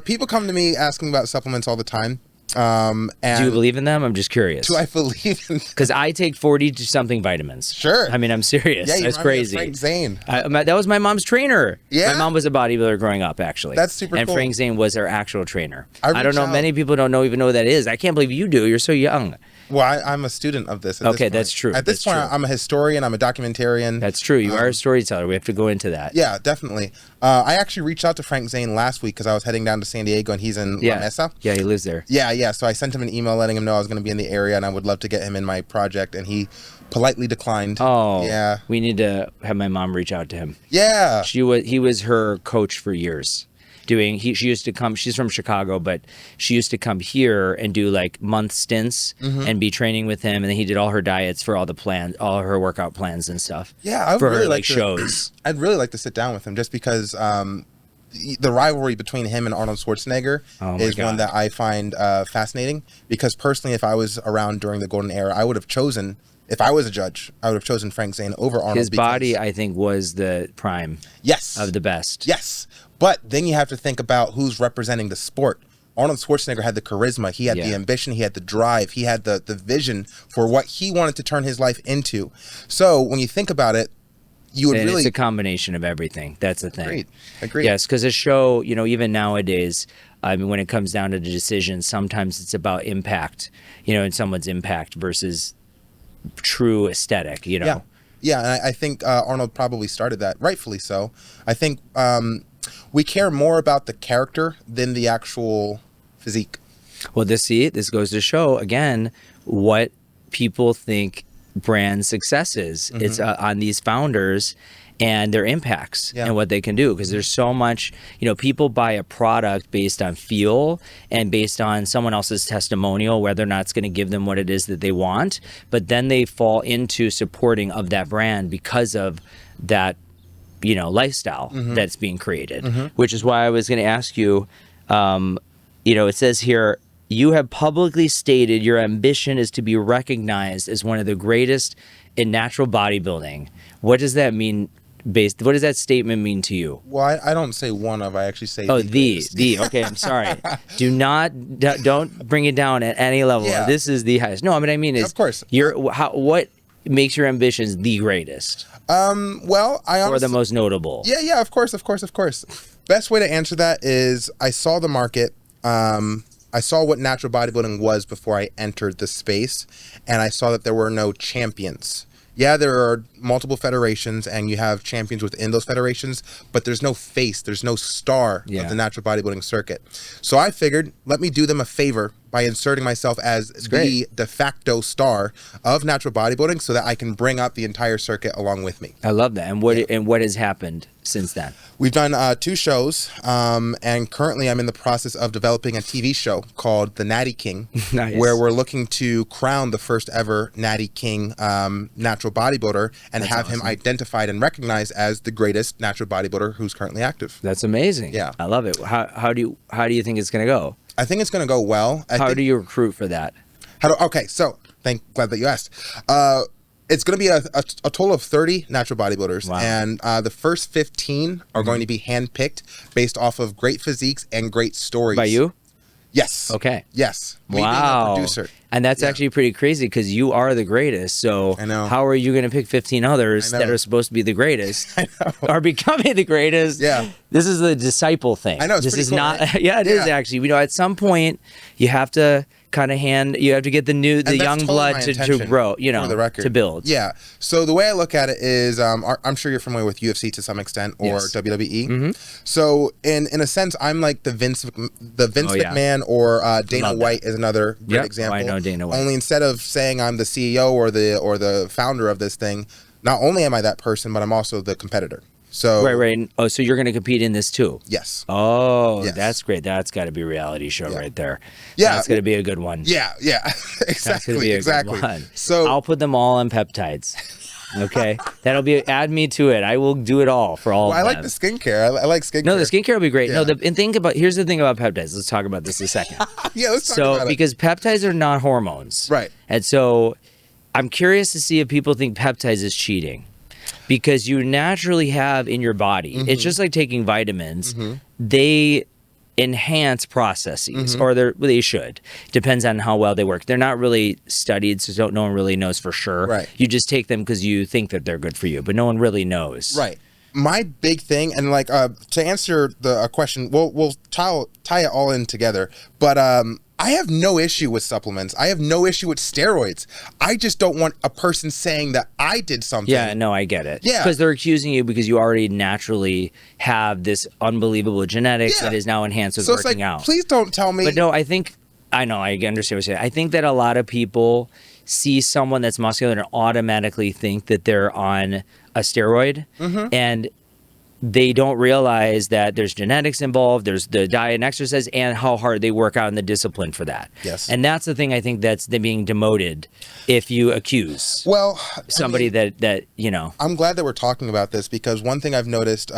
Speaker 2: People come to me asking about supplements all the time. And
Speaker 1: do you believe in them? I'm just curious.
Speaker 2: do I believe in?
Speaker 1: Because I take 40 to something vitamins.
Speaker 2: Sure.
Speaker 1: I mean, I'm serious.
Speaker 2: Yeah, you
Speaker 1: That's
Speaker 2: remind me of
Speaker 1: crazy.
Speaker 2: Frank Zane.
Speaker 1: That was my mom's trainer.
Speaker 2: Yeah?
Speaker 1: My mom was a bodybuilder growing up, actually.
Speaker 2: That's super
Speaker 1: and
Speaker 2: cool.
Speaker 1: Frank Zane was her actual trainer.
Speaker 2: I
Speaker 1: don't know.
Speaker 2: reached out-
Speaker 1: Many people don't even know who that is. I can't believe you do. You're so young.
Speaker 2: Well, I'm a student of this.
Speaker 1: Okay,
Speaker 2: this
Speaker 1: that's true.
Speaker 2: At this
Speaker 1: That's
Speaker 2: point,
Speaker 1: true.
Speaker 2: I'm a historian. I'm a documentarian.
Speaker 1: That's true. You are a storyteller. We have to go into that.
Speaker 2: Yeah, definitely. I actually reached out to Frank Zane last week because I was heading down to San Diego and he's in La Mesa.
Speaker 1: Yeah, he lives there.
Speaker 2: Yeah. So I sent him an email letting him know I was going to be in the area and I would love to get him in my project, and he politely declined.
Speaker 1: Oh,
Speaker 2: yeah.
Speaker 1: We need to have my mom reach out to him.
Speaker 2: Yeah.
Speaker 1: He was her coach for years. She used to come, she's from Chicago, but she used to come here and do like month stints and be training with him. And then he did all her diets for all her workout plans and stuff.
Speaker 2: Yeah, I would
Speaker 1: for
Speaker 2: really
Speaker 1: her
Speaker 2: like to,
Speaker 1: shows.
Speaker 2: I'd really like to sit down with him just because the rivalry between him and Arnold Schwarzenegger is one that I find fascinating. Because personally, if I was around during the golden era, I would have chosen, if I was a judge, I would have chosen Frank Zane over Arnold.
Speaker 1: His body, I think, was the prime of the best.
Speaker 2: Yes. But then you have to think about who's representing the sport. Arnold Schwarzenegger had the charisma, he had the ambition, he had the drive, he had the vision for what he wanted to turn his life into. So when you think about it, you would really...
Speaker 1: It's a combination of everything. That's the thing.
Speaker 2: Agreed.
Speaker 1: Yes, because a show, you know, even nowadays, I mean, when it comes down to the decisions, sometimes it's about impact, you know, and someone's impact versus true aesthetic, you know.
Speaker 2: Yeah, and I think Arnold probably started that, rightfully so. I think we care more about the character than the actual physique.
Speaker 1: Well, this goes to show, again, what people think brand success is. It's on these founders and their impacts and what they can do, because there's so much, you know, people buy a product based on feel and based on someone else's testimonial, whether or not it's going to give them what it is that they want, but then they fall into supporting of that brand because of that, you know, lifestyle that's being created, which is why I was going to ask you, you know, it says here, you have publicly stated your ambition is to be recognized as one of the greatest in natural bodybuilding. What does that mean? What does that statement mean to you?
Speaker 2: Well, I don't say one of, I actually say
Speaker 1: the. Okay, I'm sorry. Don't bring it down at any level.
Speaker 2: Yeah.
Speaker 1: This is the highest. No, what I mean is,
Speaker 2: of course,
Speaker 1: what makes your ambitions the greatest?
Speaker 2: Well, I honestly,
Speaker 1: or the most notable.
Speaker 2: Yeah, of course. Best way to answer that is I saw the market. I saw what natural bodybuilding was before I entered the space, and I saw that there were no champions. Yeah, there are multiple federations, and you have champions within those federations, but there's no face, there's no star of the natural bodybuilding circuit. So I figured, let me do them a favor by inserting myself as the
Speaker 1: great.
Speaker 2: de facto star of natural bodybuilding so that I can bring up the entire circuit along with me.
Speaker 1: I love that. And what has happened since then?
Speaker 2: We've done 2 shows, and currently I'm in the process of developing a TV show called The Natty King,
Speaker 1: Nice.
Speaker 2: where we're looking to crown the first ever Natty King natural bodybuilder and have him identified and recognized as the greatest natural bodybuilder who's currently active.
Speaker 1: That's amazing.
Speaker 2: Yeah.
Speaker 1: I love it. How do you think it's going to go?
Speaker 2: I think it's going to go well.
Speaker 1: How do you recruit for that?
Speaker 2: Okay, so glad that you asked. It's going to be a total of 30 natural bodybuilders,
Speaker 1: Wow.
Speaker 2: and the first 15 are going to be handpicked based off of great physiques and great stories.
Speaker 1: By you?
Speaker 2: Yes.
Speaker 1: Okay.
Speaker 2: Yes. Me
Speaker 1: Wow.
Speaker 2: being a producer.
Speaker 1: And that's actually pretty crazy because you are the greatest. So
Speaker 2: I know.
Speaker 1: how are you going to pick 15 others that are supposed to be the greatest are becoming the greatest?
Speaker 2: Yeah.
Speaker 1: This is the disciple thing.
Speaker 2: I know, it's
Speaker 1: this
Speaker 2: pretty
Speaker 1: is
Speaker 2: cool,
Speaker 1: not.
Speaker 2: right?
Speaker 1: Yeah, it is actually. You know, at some point you have to kind of you have to get the
Speaker 2: that's
Speaker 1: young
Speaker 2: totally
Speaker 1: blood
Speaker 2: my
Speaker 1: to
Speaker 2: intention,
Speaker 1: grow, you know,
Speaker 2: for the record.
Speaker 1: to build.
Speaker 2: Yeah. So the way I look at it is, I'm sure you're familiar with UFC to some extent, or
Speaker 1: Yes.
Speaker 2: WWE.
Speaker 1: Mm-hmm.
Speaker 2: So in a sense, I'm like the Vince McMahon, or Dana
Speaker 1: Love
Speaker 2: White is another great
Speaker 1: Yep.
Speaker 2: example.
Speaker 1: Oh, I know Dana White.
Speaker 2: Only instead of saying I'm the CEO or the founder of this thing, not only am I that person, but I'm also the competitor. So
Speaker 1: Right. Oh, so you're going to compete in this too?
Speaker 2: yes.
Speaker 1: Oh,
Speaker 2: Yes.
Speaker 1: that's great. That's got to be a reality show right there.
Speaker 2: Yeah.
Speaker 1: That's going to be a good one.
Speaker 2: Yeah.
Speaker 1: That's going to
Speaker 2: exactly.
Speaker 1: be a
Speaker 2: Exactly.
Speaker 1: good one.
Speaker 2: So
Speaker 1: I'll put them all on peptides. Okay, add me to it. I will do it all for all.
Speaker 2: I
Speaker 1: of
Speaker 2: like
Speaker 1: them.
Speaker 2: the skincare. I like skincare.
Speaker 1: No, the skincare will be great.
Speaker 2: Yeah.
Speaker 1: No, here's the thing about peptides. Let's talk about this a second.
Speaker 2: Yeah, let's talk about it.
Speaker 1: Because peptides are not hormones,
Speaker 2: Right.
Speaker 1: And so, I'm curious to see if people think peptides is cheating, because you naturally have in your body.
Speaker 2: Mm-hmm.
Speaker 1: It's just like taking vitamins. They enhance processes, or they should. Depends on how well they work. They're not really studied, so no one really knows for sure.
Speaker 2: Right.
Speaker 1: You just take them because you think that they're good for you, but no one really knows.
Speaker 2: Right. My big thing, and like to answer the question, we'll tie it all in together. But I have no issue with supplements. I have no issue with steroids. I just don't want a person saying that I did something.
Speaker 1: Yeah, no, I get it.
Speaker 2: Yeah.
Speaker 1: Because they're accusing you because you already naturally have this unbelievable genetics that is now enhanced with
Speaker 2: So it's
Speaker 1: working
Speaker 2: like,
Speaker 1: out.
Speaker 2: please don't tell me.
Speaker 1: But no, I know, I understand what you're saying. I think that a lot of people see someone that's muscular and automatically think that they're on a steroid, and they don't realize that there's genetics involved, there's the diet and exercise, and how hard they work out and the discipline for that.
Speaker 2: Yes.
Speaker 1: And that's the thing I think that's being demoted if you accuse
Speaker 2: Well,
Speaker 1: somebody that you know.
Speaker 2: I'm glad that we're talking about this, because one thing I've noticed,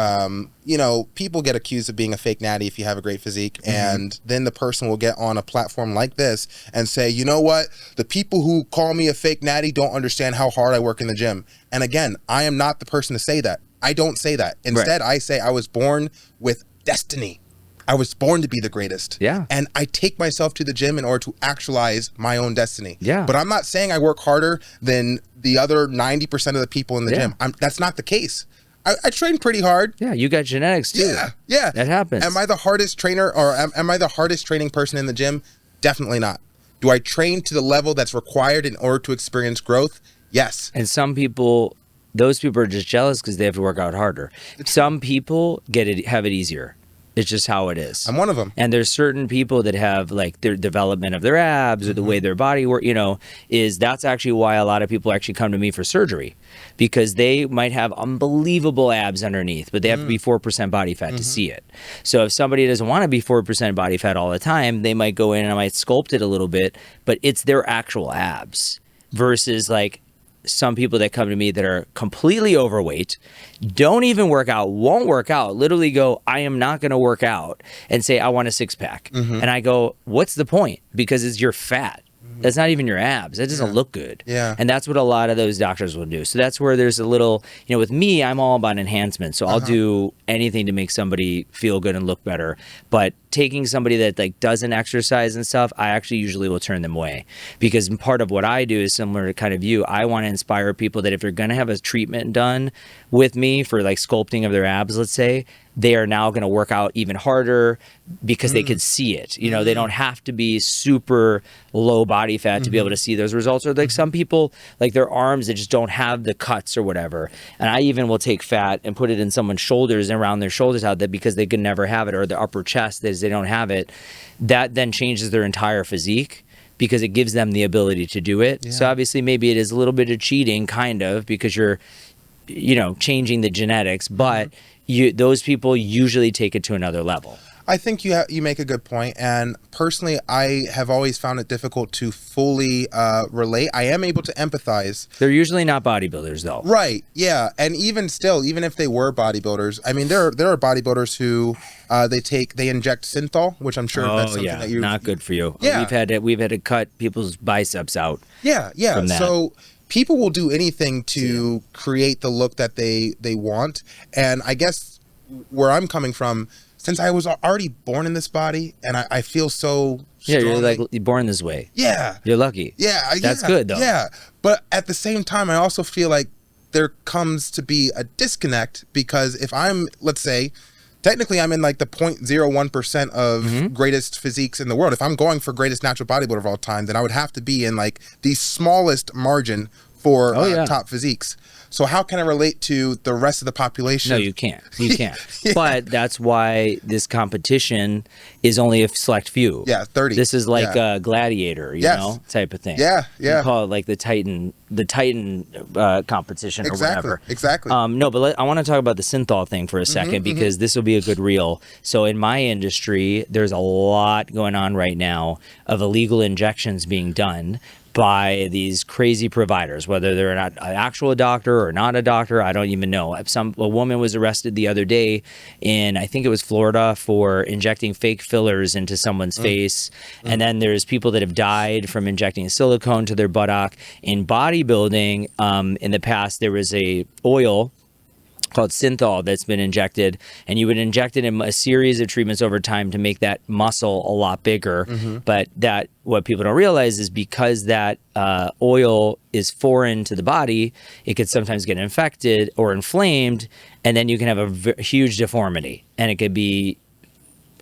Speaker 2: people get accused of being a fake natty if you have a great physique, and then the person will get on a platform like this and say, you know what, the people who call me a fake natty don't understand how hard I work in the gym. And again, I am not the person to say that. I don't say that. Instead, I say I was born with destiny. I was born to be the greatest.
Speaker 1: Yeah.
Speaker 2: And I take myself to the gym in order to actualize my own destiny.
Speaker 1: Yeah.
Speaker 2: But I'm not saying I work harder than the other 90% of the people in the
Speaker 1: Yeah.
Speaker 2: gym. That's not the case. I train pretty hard.
Speaker 1: Yeah, you got genetics too.
Speaker 2: Yeah.
Speaker 1: That happens.
Speaker 2: Am I the hardest trainer, or am I the hardest training person in the gym? Definitely not. Do I train to the level that's required in order to experience growth? Yes.
Speaker 1: And some people, those people are just jealous because they have to work out harder. Some people have it easier. It's just how it is.
Speaker 2: I'm one of them.
Speaker 1: And there's certain people that have like their development of their abs or the way their body work, that's actually why a lot of people actually come to me for surgery, because they might have unbelievable abs underneath, but they have to be 4% body fat to see it. So if somebody doesn't want to be 4% body fat all the time, they might go in and I might sculpt it a little bit, but it's their actual abs versus like some people that come to me that are completely overweight, don't even work out, won't work out, literally go, I am not going to work out, and say, I want a six pack. And I go, what's the point? Because it's your fat. That's not even your abs. That doesn't look good.
Speaker 2: Yeah.
Speaker 1: And that's what a lot of those doctors will do. So that's where there's a little, with me, I'm all about enhancement. So I'll do anything to make somebody feel good and look better. But taking somebody that like doesn't exercise and stuff, I actually usually will turn them away, because part of what I do is similar to kind of you. I want to inspire people that if they're going to have a treatment done with me for like sculpting of their abs, let's say, they are now going to work out even harder because they can see it. They don't have to be super low body fat to be able to see those results. Or like some people, like their arms, they just don't have the cuts or whatever. And I even will take fat and put it in someone's shoulders and around their shoulders out there because they could never have it, or the upper chest, as they don't have it, that then changes their entire physique because it gives them the ability to do it. So obviously maybe it is a little bit of cheating, kind of, because you're, changing the genetics, but those people usually take it to another level.
Speaker 2: I think you make a good point, and personally, I have always found it difficult to fully relate. I am able to empathize.
Speaker 1: They're usually not bodybuilders, though.
Speaker 2: Right? Yeah, and even still, even if they were bodybuilders, I mean, there are bodybuilders who they inject synthol, which I'm sure that's something that you
Speaker 1: not good for you.
Speaker 2: Yeah,
Speaker 1: we've had to cut people's biceps out.
Speaker 2: Yeah.
Speaker 1: From that.
Speaker 2: So people will do anything to create the look that they want, and I guess where I'm coming from, since I was already born in this body, and I feel so strongly.
Speaker 1: You're like, you're born this way.
Speaker 2: Yeah.
Speaker 1: You're lucky.
Speaker 2: Yeah.
Speaker 1: That's good, though.
Speaker 2: Yeah. But at the same time, I also feel like there comes to be a disconnect, because if I'm, let's say, technically I'm in like the 0.01% of greatest physiques in the world. If I'm going for greatest natural bodybuilder of all time, then I would have to be in like the smallest margin for top physiques. So how can I relate to the rest of the population?
Speaker 1: No, you can't. You can't. But that's why this competition is only a select few.
Speaker 2: Yeah, 30.
Speaker 1: This is like a gladiator, you know, type of thing.
Speaker 2: Yeah.
Speaker 1: You call it like the Titan competition or whatever.
Speaker 2: Exactly.
Speaker 1: No, but I want to talk about the synthol thing for a second, because this will be a good reel. So in my industry, there's a lot going on right now of illegal injections being done by these crazy providers, whether they're not an actual doctor or not a doctor, I don't even know. A woman was arrested the other day in, I think it was Florida, for injecting fake fillers into someone's face. And then there's people that have died from injecting silicone to their buttock. In bodybuilding, in the past, there was a oil called synthol that's been injected, and you would inject it in a series of treatments over time to make that muscle a lot bigger. But that, what people don't realize is, because that oil is foreign to the body, it could sometimes get infected or inflamed, and then you can have a huge deformity, and it could be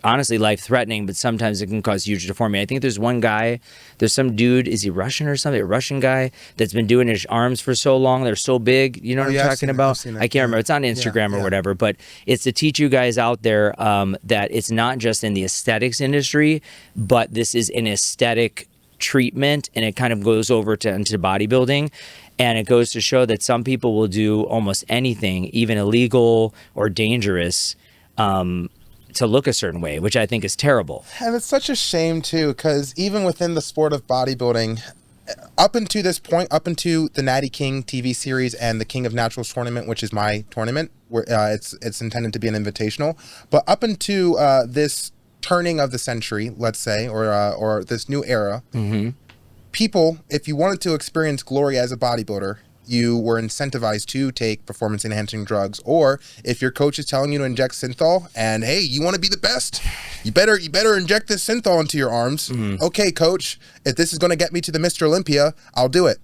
Speaker 1: honestly life-threatening, but sometimes it can cause huge deformity. I think there's one guy, there's some dude, is he Russian or something? A Russian guy that's been doing his arms for so long, they're so big. You know what I'm talking about? I can't remember. It's on Instagram or whatever, but it's to teach you guys out there that it's not just in the aesthetics industry, but this is an aesthetic treatment, and it kind of goes over into bodybuilding. And it goes to show that some people will do almost anything, even illegal or dangerous, to look a certain way, which I think is terrible.
Speaker 2: And it's such a shame too, because even within the sport of bodybuilding, up until this point, up into the Natty King TV series and the King of Naturals tournament, which is my tournament, where it's intended to be an invitational, but up into this turning of the century, let's say, or this new era, people, if you wanted to experience glory as a bodybuilder, you were incentivized to take performance enhancing drugs, or if your coach is telling you to inject synthol and, hey, you want to be the best, you better inject this synthol into your arms. Okay, coach, if this is going to get me to the Mr. Olympia, I'll do it.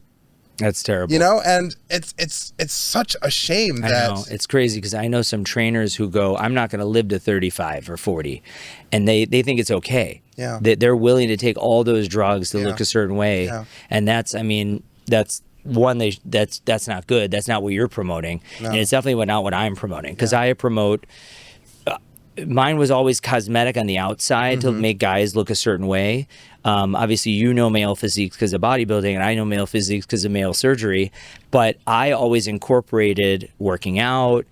Speaker 1: That's terrible.
Speaker 2: You know, and it's such a shame that...
Speaker 1: I know. It's crazy, because I know some trainers who go, I'm not going to live to 35 or 40, and they think it's okay.
Speaker 2: Yeah.
Speaker 1: They're willing to take all those drugs to look a certain way.
Speaker 2: Yeah.
Speaker 1: And that's one, that's not good. That's not what you're promoting.
Speaker 2: No.
Speaker 1: And it's definitely not what I'm promoting, because I promote, mine was always cosmetic on the outside to make guys look a certain way. Obviously, male physiques because of bodybuilding, and I know male physiques because of male surgery, but I always incorporated working out.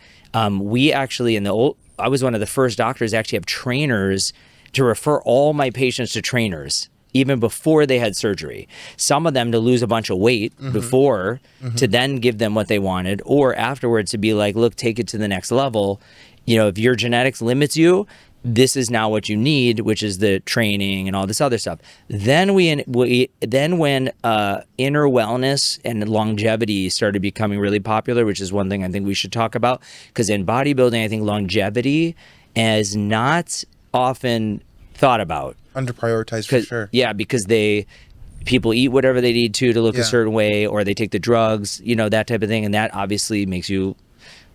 Speaker 1: We actually, I was one of the first doctors to actually have trainers to refer all my patients to trainers, even before they had surgery. Some of them to lose a bunch of weight before, to then give them what they wanted, or afterwards to be like, look, take it to the next level. If your genetics limits you, this is now what you need, which is the training and all this other stuff. Then when inner wellness and longevity started becoming really popular, which is one thing I think we should talk about, because in bodybuilding, I think longevity is not often thought about.
Speaker 2: Under prioritized for sure.
Speaker 1: Yeah, because people eat whatever they need to look a certain way, or they take the drugs, that type of thing, and that obviously makes you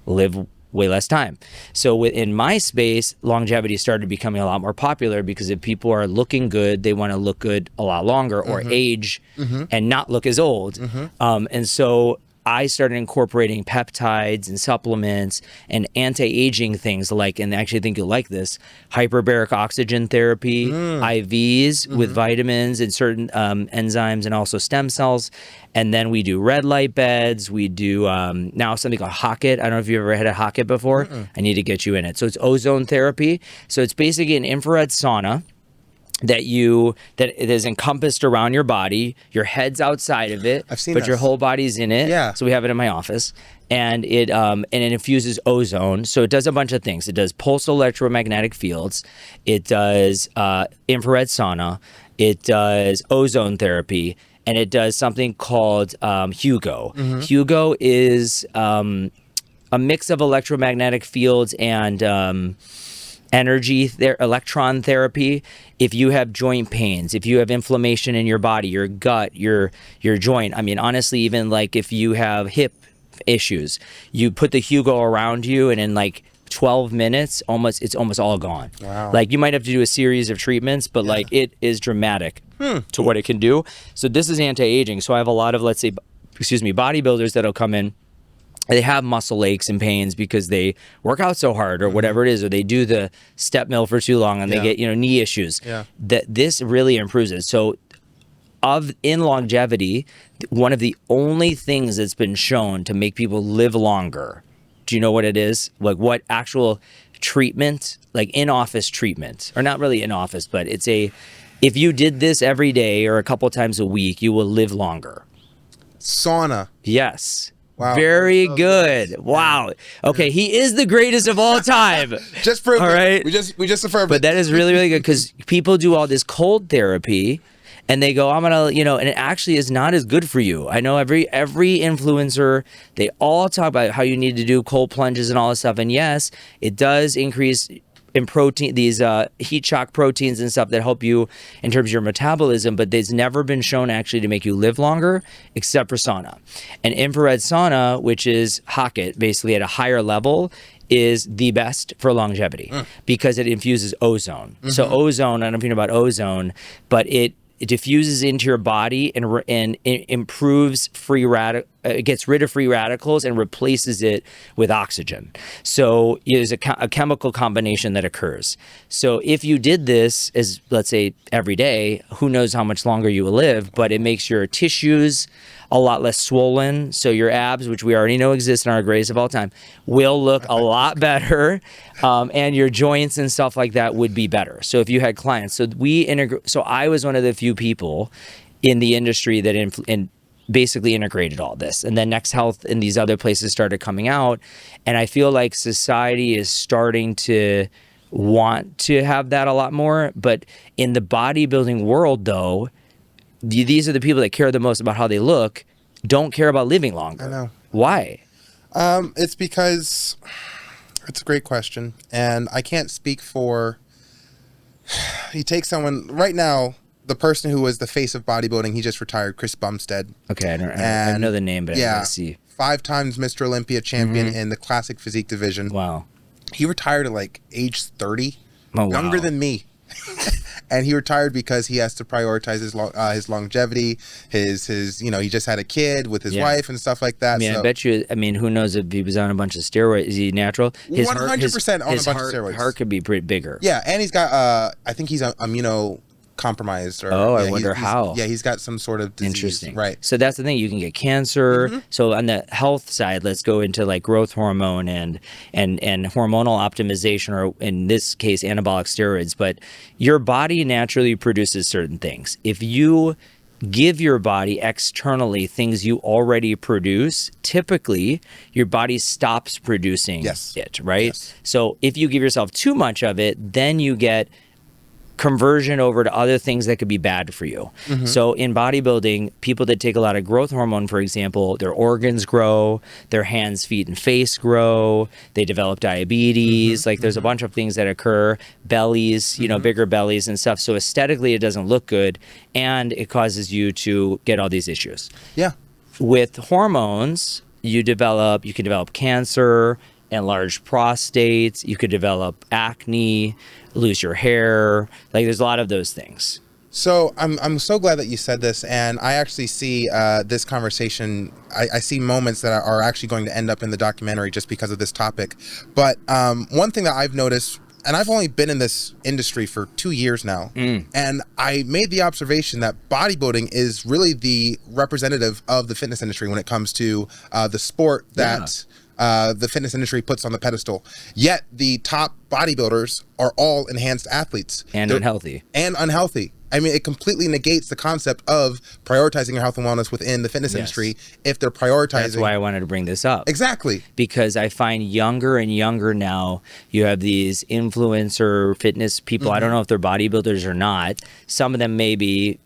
Speaker 1: live way less time. So within my space, longevity started becoming a lot more popular, because if people are looking good, they want to look good a lot longer, or age and not look as old. And so I started incorporating peptides and supplements and anti-aging things like, and I actually think you'll like this, hyperbaric oxygen therapy, IVs with vitamins and certain enzymes and also stem cells. And then we do red light beds. We do now something called Hocket. I don't know if you've ever had a Hocket before. I need to get you in it. So it's ozone therapy. So it's basically an infrared sauna that it is encompassed around your body. Your head's outside of it,
Speaker 2: I've seen
Speaker 1: but
Speaker 2: this.
Speaker 1: your whole body's in it.
Speaker 2: Yeah.
Speaker 1: So we have it in my office, and it infuses ozone. So it does a bunch of things. It does pulsed electromagnetic fields. It does infrared sauna. It does ozone therapy, and it does something called Hugo. Hugo is a mix of electromagnetic fields and electron therapy. If you have joint pains, if you have inflammation in your body, your gut, your joint, I mean, honestly, even like if you have hip issues, you put the Hugo around you, and in like 12 minutes, it's almost all gone.
Speaker 2: Wow.
Speaker 1: Like you might have to do a series of treatments, but like it is dramatic to what it can do. So this is anti-aging. So I have a lot of, let's say, bodybuilders that'll come in. They have muscle aches and pains because they work out so hard or whatever it is, or they do the step mill for too long and they get, knee issues. That this really improves it. So in longevity, one of the only things that's been shown to make people live longer, do you know what it is? Like what actual treatment, like in-office treatment, or not really in office, but if you did this every day or a couple times a week, you will live longer.
Speaker 2: Sauna.
Speaker 1: Yes.
Speaker 2: Wow.
Speaker 1: Very good. Wow. Okay, he is the greatest of all time.
Speaker 2: Just proved
Speaker 1: all right.
Speaker 2: We just affirmed
Speaker 1: But
Speaker 2: it.
Speaker 1: that is really, really good because people do all this cold therapy and they go, I'm gonna, and it actually is not as good for you. I know every influencer, they all talk about how you need to do cold plunges and all this stuff. And yes, it does increase in protein, these heat shock proteins and stuff that help you in terms of your metabolism, but they've never been shown actually to make you live longer except for sauna. And infrared sauna, which is Hocket, basically at a higher level, is the best for longevity because it infuses ozone. So ozone, I don't know if you know about ozone, but it diffuses into your body and it improves it gets rid of free radicals and replaces it with oxygen. So there's a chemical combination that occurs. So if you did this as, let's say, every day, who knows how much longer you will live, but it makes your tissues a lot less swollen. So your abs, which we already know exist and are greatest of all time, will look a lot better. And your joints and stuff like that would be better. So if you had clients, so I was one of the few people in the industry that basically integrated all this. And then Next Health and these other places started coming out. And I feel like society is starting to want to have that a lot more. But in the bodybuilding world, though, these are the people that care the most about how they look, don't care about living longer.
Speaker 2: I know.
Speaker 1: Why?
Speaker 2: It's because it's a great question, and I can't speak for. You take someone right now, the person who was the face of bodybuilding, he just retired, Chris Bumstead.
Speaker 1: Okay, I know the name, but I gotta see.
Speaker 2: 5 times Mr. Olympia champion in the classic physique division.
Speaker 1: Wow.
Speaker 2: He retired at like age 30,
Speaker 1: wow.
Speaker 2: Younger than me. And he retired because he has to prioritize his longevity, his he just had a kid with his wife and stuff like that.
Speaker 1: I bet you. I mean, who knows if he was on a bunch of steroids? Is he natural?
Speaker 2: 100% on a bunch of steroids.
Speaker 1: Heart could be pretty bigger.
Speaker 2: Yeah, and he's got I think he's immunocompromised.
Speaker 1: I wonder how.
Speaker 2: Yeah, he's got some sort of disease.
Speaker 1: Interesting.
Speaker 2: Right.
Speaker 1: So that's the thing. You can get cancer. So on the health side, let's go into like growth hormone and hormonal optimization, or in this case, anabolic steroids. But your body naturally produces certain things. If you give your body externally things you already produce, typically your body stops producing it, right? Yes. So if you give yourself too much of it, then you get conversion over to other things that could be bad for you. So in bodybuilding, people that take a lot of growth hormone, for example, their organs grow, their hands, feet, and face grow, they develop diabetes, like there's a bunch of things that occur, bellies, bigger bellies and stuff. So aesthetically, it doesn't look good, and it causes you to get all these issues. Yeah. With hormones, you can develop cancer, enlarged prostates, you could develop acne, lose your hair. Like there's a lot of those things.
Speaker 2: So I'm so glad that you said this, and I actually see this conversation. I see moments that are actually going to end up in the documentary just because of this topic. But one thing that I've noticed, and I've only been in this industry for 2 years now, and I made the observation that bodybuilding is really the representative of the fitness industry when it comes to the sport that the fitness industry puts on the pedestal. Yet the top bodybuilders are all enhanced athletes.
Speaker 1: And unhealthy.
Speaker 2: And unhealthy. I mean, it completely negates the concept of prioritizing your health and wellness within the fitness industry if they're prioritizing.
Speaker 1: That's why I wanted to bring this up.
Speaker 2: Exactly.
Speaker 1: Because I find younger and younger now, you have these influencer fitness people. I don't know if they're bodybuilders or not. Some of them maybe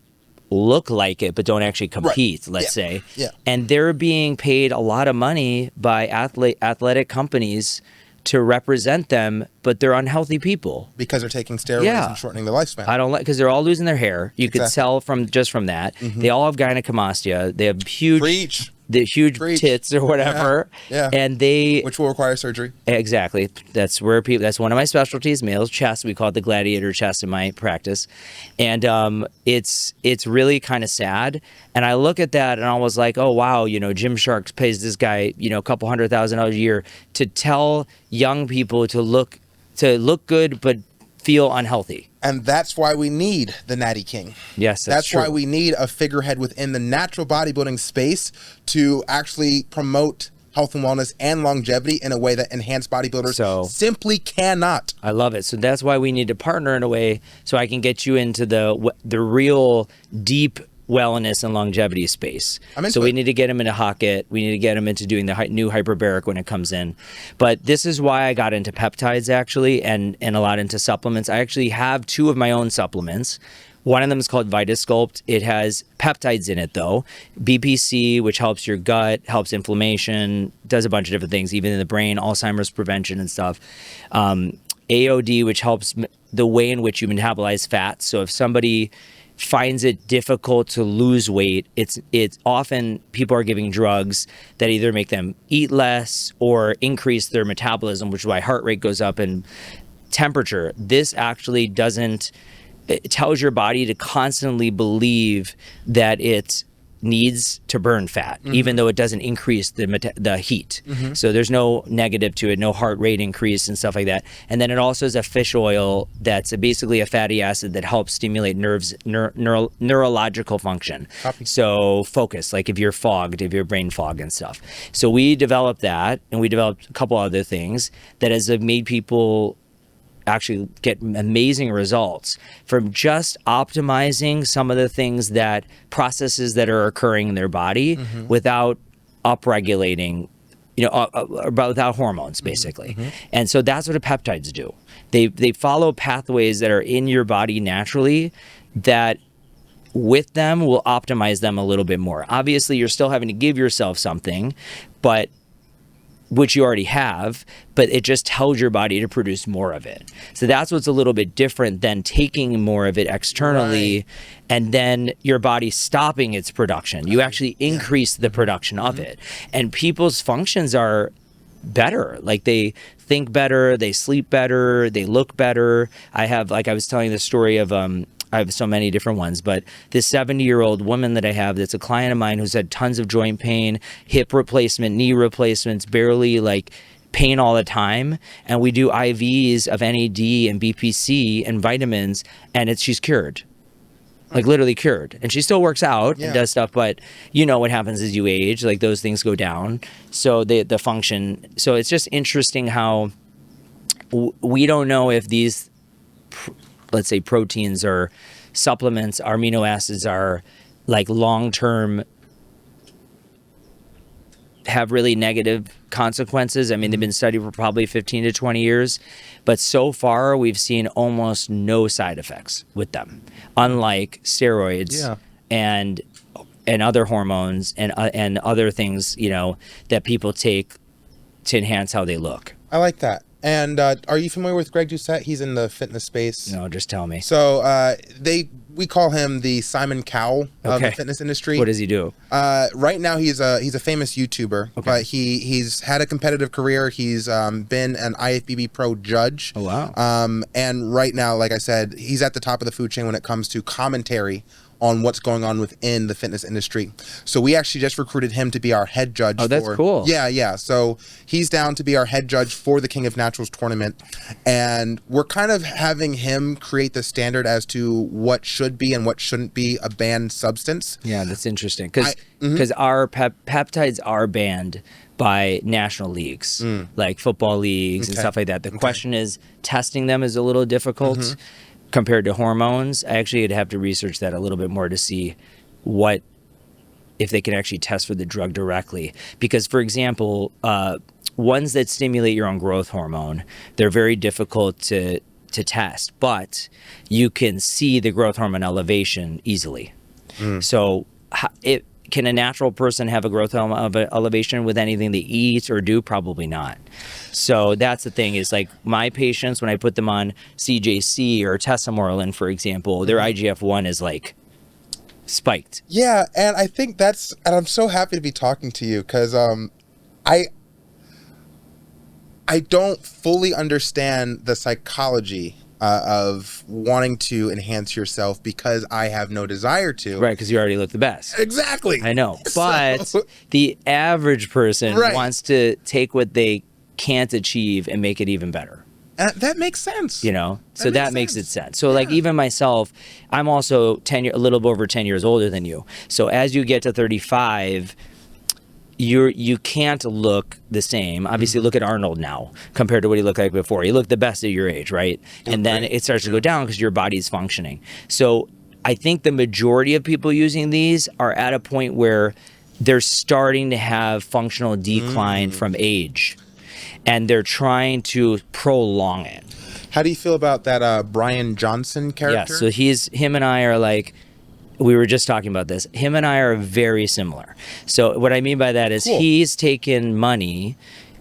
Speaker 1: look like it, but don't actually compete, let's say.
Speaker 2: Yeah.
Speaker 1: And they're being paid a lot of money by athletic companies to represent them, but they're unhealthy people
Speaker 2: because they're taking steroids and shortening their lifespan.
Speaker 1: I don't like, because they're all losing their hair. You could tell from that. They all have gynecomastia. They have huge tits or whatever.
Speaker 2: Yeah.
Speaker 1: And
Speaker 2: which will require surgery.
Speaker 1: Exactly. That's where people. That's one of my specialties. Males chest. We call it the gladiator chest in my practice, and it's really kind of sad. And I look at that and I was like, oh wow, Gymshark pays this guy a couple $100,000 a year to tell young people to look good but feel unhealthy.
Speaker 2: And that's why we need the Natty King.
Speaker 1: Yes,
Speaker 2: that's why we need a figurehead within the natural bodybuilding space to actually promote health and wellness and longevity in a way that enhanced bodybuilders simply cannot.
Speaker 1: I love it. So that's why we need to partner in a way so I can get you into the real deep wellness and longevity space. So we need to get him into Hocket. We need to get him into doing the new hyperbaric when it comes in. But this is why I got into peptides actually, and a lot into supplements. I actually have 2 of my own supplements. One of them is called Vitasculpt. It has peptides in it though. BPC, which helps your gut, helps inflammation, does a bunch of different things, even in the brain, Alzheimer's prevention and stuff. AOD, which helps the way in which you metabolize fat. So if somebody finds it difficult to lose weight, it's often people are giving drugs that either make them eat less or increase their metabolism, which is why heart rate goes up and temperature. This actually it tells your body to constantly believe that it needs to burn fat, even though it doesn't increase the heat. So there's no negative to it, no heart rate increase and stuff like that. And then it also is a fish oil that's basically a fatty acid that helps stimulate neurological function. So focus, like if you're fogged, if you're brain fog and stuff. So we developed that, and we developed a couple other things that has made people actually get amazing results from just optimizing some of the things processes that are occurring in their body without upregulating, without hormones basically. And so that's what the peptides do. They follow pathways that are in your body naturally that with them will optimize them a little bit more. Obviously you're still having to give yourself something, but which you already have, but it just tells your body to produce more of it. So that's what's a little bit different than taking more of it externally and then your body stopping its production. You actually increase the production of it. And people's functions are better. Like they think better, they sleep better, they look better. I was telling the story of I have so many different ones, but this 70-year-old woman that I have that's a client of mine who's had tons of joint pain, hip replacement, knee replacements, barely pain all the time. And we do IVs of NAD and BPC and vitamins, and she's cured. Literally cured. And she still works out and does stuff, but what happens as you age, those things go down. So the function, so it's just interesting how we don't know if these let's say proteins or supplements, amino acids are long-term, have really negative consequences. I mean, they've been studied for probably 15 to 20 years, but so far we've seen almost no side effects with them, unlike steroids and other hormones and other things, that people take to enhance how they look.
Speaker 2: I like that. And are you familiar with Greg Doucette? He's in the fitness space.
Speaker 1: No, just tell me.
Speaker 2: So they we call him the Simon Cowell of the
Speaker 1: Okay.
Speaker 2: fitness industry.
Speaker 1: What does he do?
Speaker 2: Right now he's a famous YouTuber, but he's had a competitive career. He's been an IFBB pro judge.
Speaker 1: Oh, wow.
Speaker 2: And right now, like I said, he's at the top of the food chain when it comes to commentary on what's going on within the fitness industry. So we actually just recruited him to be our head judge.
Speaker 1: Oh, that's cool.
Speaker 2: Yeah. So he's down to be our head judge for the King of Naturals tournament. And we're kind of having him create the standard as to what should be and what shouldn't be a banned substance.
Speaker 1: Yeah, that's interesting. Because our peptides are banned by national leagues, like football leagues and stuff like that. The question is, testing them is a little difficult. Compared to hormones. I actually would have to research that a little bit more to see if they can actually test for the drug directly. Because, for example, ones that stimulate your own growth hormone, they're very difficult to test, but you can see the growth hormone elevation easily. So can a natural person have a growth hormone elevation with anything they eat or do? Probably not. So that's the thing is, like, my patients, when I put them on CJC or tesamorelin, for example, their IGF-1 is like spiked.
Speaker 2: Yeah, and I think and I'm so happy to be talking to you because I don't fully understand the psychology of wanting to enhance yourself because I have no desire to.
Speaker 1: Right, because you already look the best.
Speaker 2: Exactly.
Speaker 1: I know. But the average person wants to take what they can't achieve and make it even better.
Speaker 2: That makes sense.
Speaker 1: You know, so that makes it sense. So like even myself, I'm also a little bit over 10 years older than you. So as you get to 35, you can't look the same. Obviously, look at Arnold now compared to what he looked like before. He looked the best at your age, right? And then it starts to go down because your body's functioning. So I think the majority of people using these are at a point where they're starting to have functional decline from age, and they're trying to prolong it.
Speaker 2: How do you feel about that Brian Johnson character?
Speaker 1: Yeah, so him and I are like, we were just talking about this. Him and I are very similar. So what I mean by that is he's taken money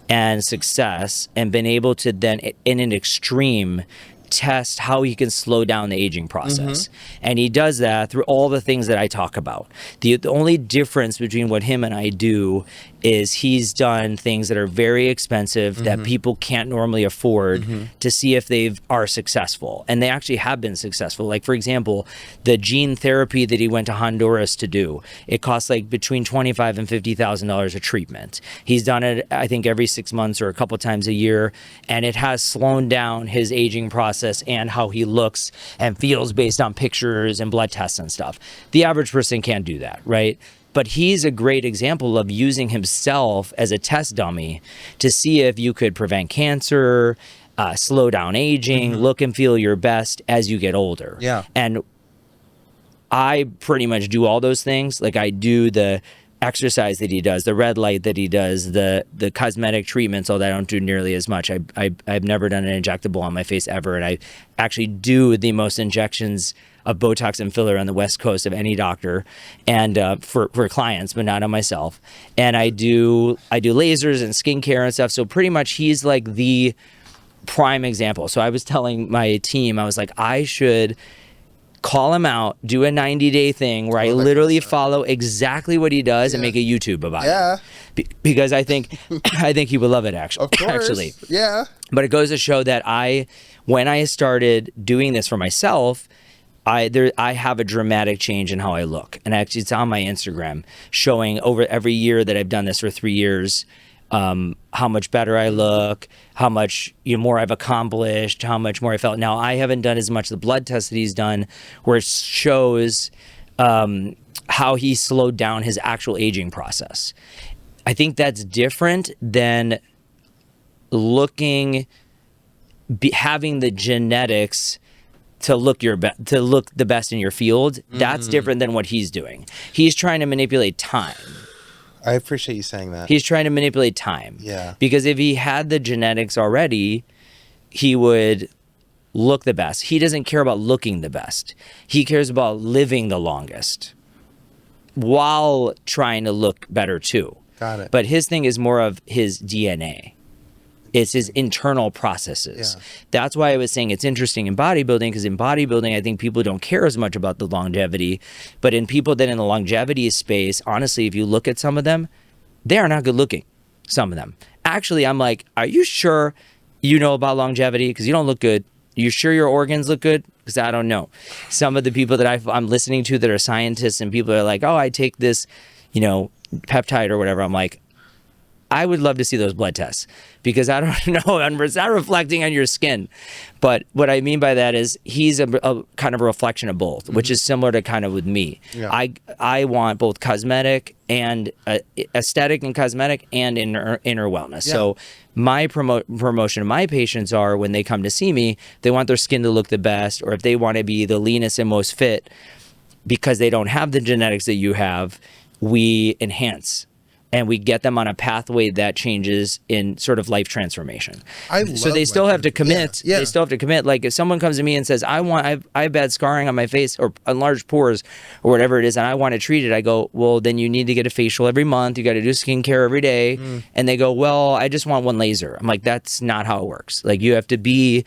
Speaker 1: and success and been able to then, in an extreme, test how he can slow down the aging process. And he does that through all the things that I talk about. The only difference between what him and I do is he's done things that are very expensive that people can't normally afford to see if they are successful. And they actually have been successful. Like, for example, the gene therapy that he went to Honduras to do, it costs like between $25,000 and $50,000 a treatment. He's done it, I think, every 6 months or a couple times a year, and it has slowed down his aging process and how he looks and feels based on pictures and blood tests and stuff. The average person can't do that, right? But he's a great example of using himself as a test dummy to see if you could prevent cancer, slow down aging, look and feel your best as you get older.
Speaker 2: Yeah.
Speaker 1: And I pretty much do all those things. Like, I do the exercise that he does, the red light that he does, the cosmetic treatments, although I don't do nearly as much. I've never done an injectable on my face ever, and I actually do the most injections of Botox and filler on the West Coast of any doctor, and for clients, but not on myself. And I do lasers and skincare and stuff. So pretty much he's like the prime example. So I was telling my team, I was like, I should call him out, do a 90-day thing where I literally follow exactly what he does and make a YouTube about it. Because I think he would love it, actually.
Speaker 2: Of course.
Speaker 1: Actually.
Speaker 2: Yeah.
Speaker 1: But it goes to show that when I started doing this for myself, I have a dramatic change in how I look. And actually, it's on my Instagram, showing over every year that I've done this for 3 years, how much better I look, how much more I've accomplished, how much more I felt. Now, I haven't done as much the blood test that he's done, where it shows how he slowed down his actual aging process. I think that's different than having the genetics to look the best in your field. That's different than what he's doing. He's trying to manipulate time.
Speaker 2: I appreciate you saying that.
Speaker 1: He's trying to manipulate time.
Speaker 2: Yeah.
Speaker 1: Because if he had the genetics already, he would look the best. He doesn't care about looking the best. He cares about living the longest while trying to look better too.
Speaker 2: Got it.
Speaker 1: But his thing is more of his DNA. It's his internal processes.
Speaker 2: Yeah.
Speaker 1: That's why I was saying it's interesting in bodybuilding, because in bodybuilding, I think people don't care as much about the longevity. But in people that in the longevity space, honestly, if you look at some of them, they are not good looking, some of them. Actually, I'm like, are you sure you know about longevity? Because you don't look good. You sure your organs look good? Because I don't know. Some of the people that I'm listening to that are scientists and people are like, oh, I take this, peptide or whatever. I'm like, I would love to see those blood tests, because I don't know, it's not reflecting on your skin. But what I mean by that is he's a kind of a reflection of both, which is similar to kind of with me.
Speaker 2: Yeah.
Speaker 1: I want both cosmetic and aesthetic and cosmetic and inner wellness.
Speaker 2: Yeah.
Speaker 1: So my promotion of my patients are, when they come to see me, they want their skin to look the best, or if they want to be the leanest and most fit because they don't have the genetics that you have, we enhance. And we get them on a pathway that changes in sort of life transformation. So they still have to commit.
Speaker 2: Yeah.
Speaker 1: They still have to commit. Like if someone comes to me and says, I have bad scarring on my face or enlarged pores or whatever it is, and I want to treat it, I go, well, then you need to get a facial every month. You got to do skincare every day. And they go, well, I just want one laser. I'm like, that's not how it works. Like you have to be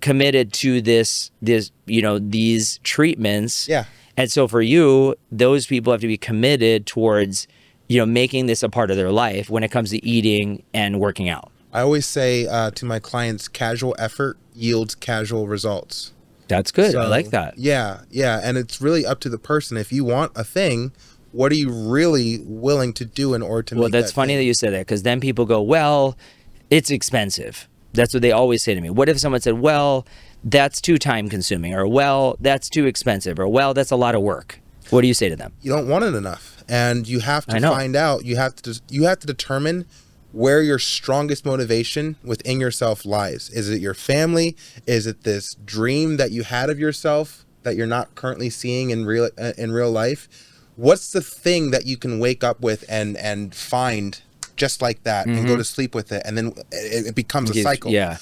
Speaker 1: committed to these treatments.
Speaker 2: Yeah.
Speaker 1: And so for you, those people have to be committed towards making this a part of their life when it comes to eating and working out.
Speaker 2: I always say to my clients, casual effort yields casual results.
Speaker 1: That's good.
Speaker 2: So,
Speaker 1: I like that.
Speaker 2: Yeah. And it's really up to the person. If you want a thing, what are you really willing to do in order to make that
Speaker 1: Well, that's funny
Speaker 2: thing?
Speaker 1: that you said that, because then people go, well, it's expensive. That's what they always say to me. What if someone said, well, that's too time consuming, or well, that's too expensive, or well, that's a lot of work? What do you say to them?
Speaker 2: You don't want it enough, and you have to find out. You have to determine where your strongest motivation within yourself lies. Is it your family? Is it this dream that you had of yourself that you're not currently seeing in real life? What's the thing that you can wake up with and find just like that, and go to sleep with it, and then it becomes a cycle?
Speaker 1: Yeah.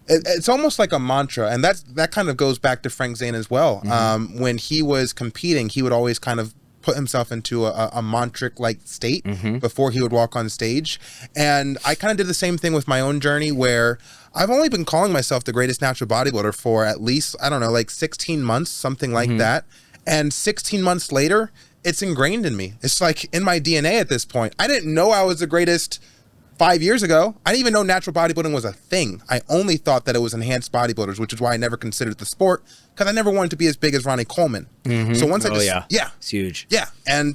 Speaker 2: It's almost like a mantra, and that kind of goes back to Frank Zane as well. When he was competing, he would always kind of put himself into a mantric-like state before he would walk on stage. And I kind of did the same thing with my own journey, where I've only been calling myself the greatest natural bodybuilder for at least, I don't know, like 16 months, something like that. And 16 months later, it's ingrained in me. It's like in my DNA at this point. I didn't know I was the greatest 5 years ago. I didn't even know natural bodybuilding was a thing. I only thought that it was enhanced bodybuilders, which is why I never considered the sport, because I never wanted to be as big as Ronnie Coleman. So once
Speaker 1: it's huge.
Speaker 2: Yeah. And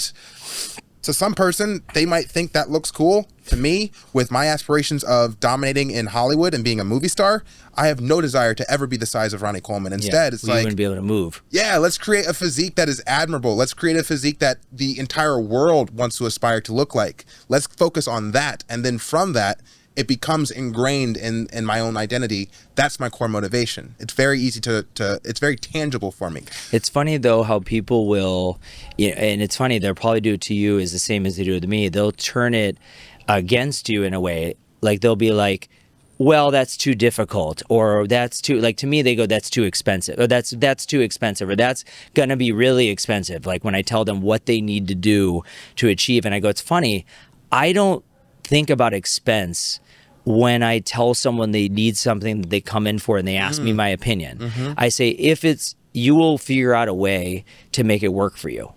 Speaker 2: to some person, they might think that looks cool. To me, with my aspirations of dominating in Hollywood and being a movie star, I have no desire to ever be the size of Ronnie Coleman. Instead, it's
Speaker 1: you wouldn't be able to move.
Speaker 2: Yeah, let's create a physique that is admirable. Let's create a physique that the entire world wants to aspire to look like. Let's focus on that. And then from that, it becomes ingrained in my own identity. That's my core motivation. It's very easy it's very tangible for me.
Speaker 1: It's funny though how people will, and it's funny, they'll probably do it to you is the same as they do it to me. They'll turn it against you in a way. Like they'll be like, well, that's too difficult, or that's too, like to me, they go, that's too expensive, or that's too expensive, or that's going to be really expensive. Like when I tell them what they need to do to achieve, and I go, it's funny, I don't think about expense when I tell someone they need something that they come in for and they ask me my opinion. I say, you will figure out a way to make it work for you,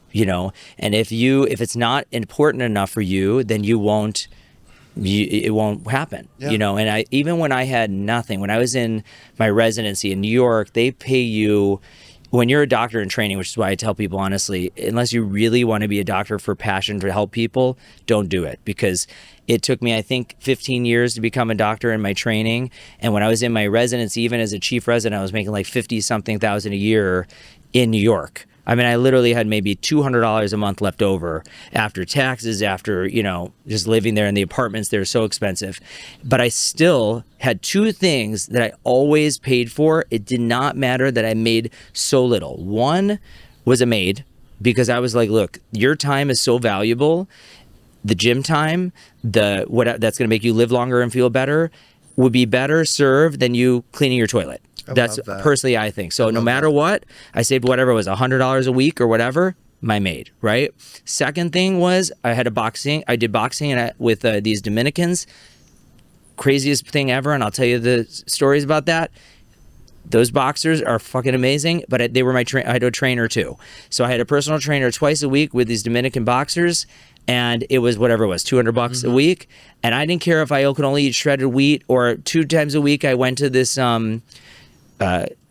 Speaker 1: and if it's not important enough for you, then it won't happen, and even when I had nothing, when I was in my residency in New York, they pay you, when you're a doctor in training, which is why I tell people honestly, unless you really want to be a doctor for passion to help people, don't do it, because it took me, I think, 15 years to become a doctor in my training. And when I was in my residency, even as a chief resident, I was making like 50-something thousand a year in New York. I mean, I literally had maybe $200 a month left over after taxes, after, just living there in the apartments. They're so expensive. But I still had two things that I always paid for. It did not matter that I made so little. One was a maid, because I was like, look, your time is so valuable. The gym time, that's going to make you live longer and feel better, would be better served than you cleaning your toilet. That's personally, I think. So no matter what, I saved whatever it was, $100 a week or whatever, my maid, right? Second thing was I did boxing with these Dominicans. craziest thing ever, and I'll tell you the stories about that. Those boxers are fucking amazing, but they were I had a trainer too. So I had a personal trainer twice a week with these Dominican boxers, and it was whatever it was, $200 a week. And I didn't care if I could only eat shredded wheat, or 2 times a week I went to this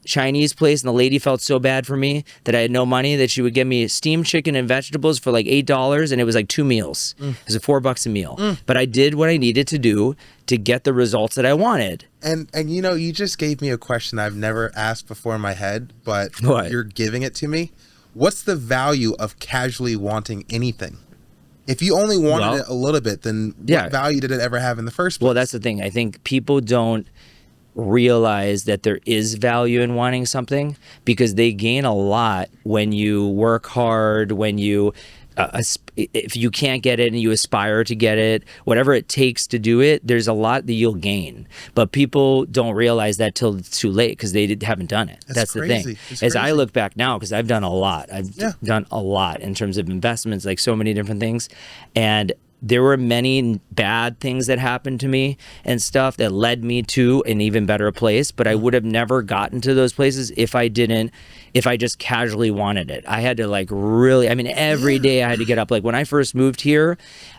Speaker 1: Chinese place, and the lady felt so bad for me that I had no money that she would give me steamed chicken and vegetables for like $8, and it was like 2 meals. It was $4 a meal. But I did what I needed to do to get the results that I wanted.
Speaker 2: And you know, you just gave me a question I've never asked before in my head, but you're giving it to me. What's the value of casually wanting anything? If you only wanted it a little bit, then what value did it ever have in the first place?
Speaker 1: Well, that's the thing. I think people don't realize that there is value in wanting something, because they gain a lot when you work hard, when you if you can't get it and you aspire to get it, whatever it takes to do it, there's a lot that you'll gain. But people don't realize that till it's too late, because they haven't done it. That's the thing. As I look back now, because I've done a lot, I've done a lot in terms of investments, like so many different things, and there were many bad things that happened to me and stuff that led me to an even better place, but I would have never gotten to those places if I just casually wanted it. I had to like really, I mean, every day I had to get up. Like when I first moved here,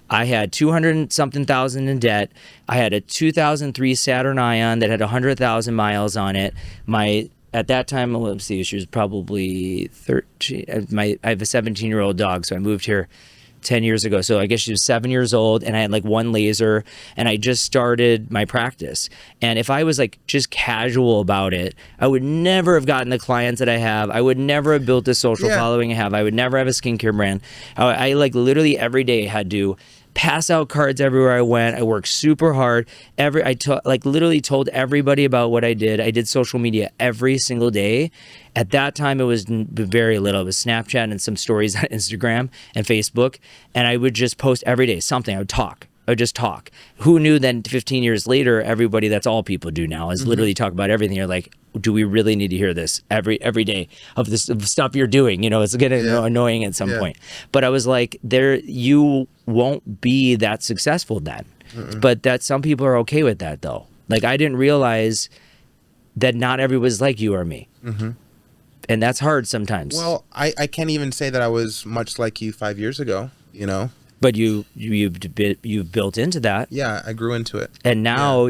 Speaker 1: I had 200-something thousand in debt. I had a 2003 Saturn Ion that had 100,000 miles on it. At that time, let's see, she was probably 13. I have a 17-year-old dog, so I moved here 10 years ago. So I guess she was 7 years old, and I had like one laser, and I just started my practice. And if I was like just casual about it, I would never have gotten the clients that I have. I would never have built the social following I have. I would never have a skincare brand. I like literally every day had to pass out cards everywhere I went. I worked super hard. Literally told everybody about what I did. I did social media every single day. At that time, it was very little. It was Snapchat and some stories on Instagram and Facebook. And I would just post every day something. I would just talk. Who knew that 15 years later, everybody, that's all people do now, is literally talk about everything. You're like, do we really need to hear this every day of this stuff you're doing? You know, it's getting annoying at some point. But I was like, you won't be that successful then. But that some people are okay with that though. Like I didn't realize that not everyone's like you or me. And that's hard sometimes.
Speaker 2: Well, I can't even say that I was much like you 5 years ago, you know?
Speaker 1: But you've built into that.
Speaker 2: Yeah, I grew into it.
Speaker 1: And now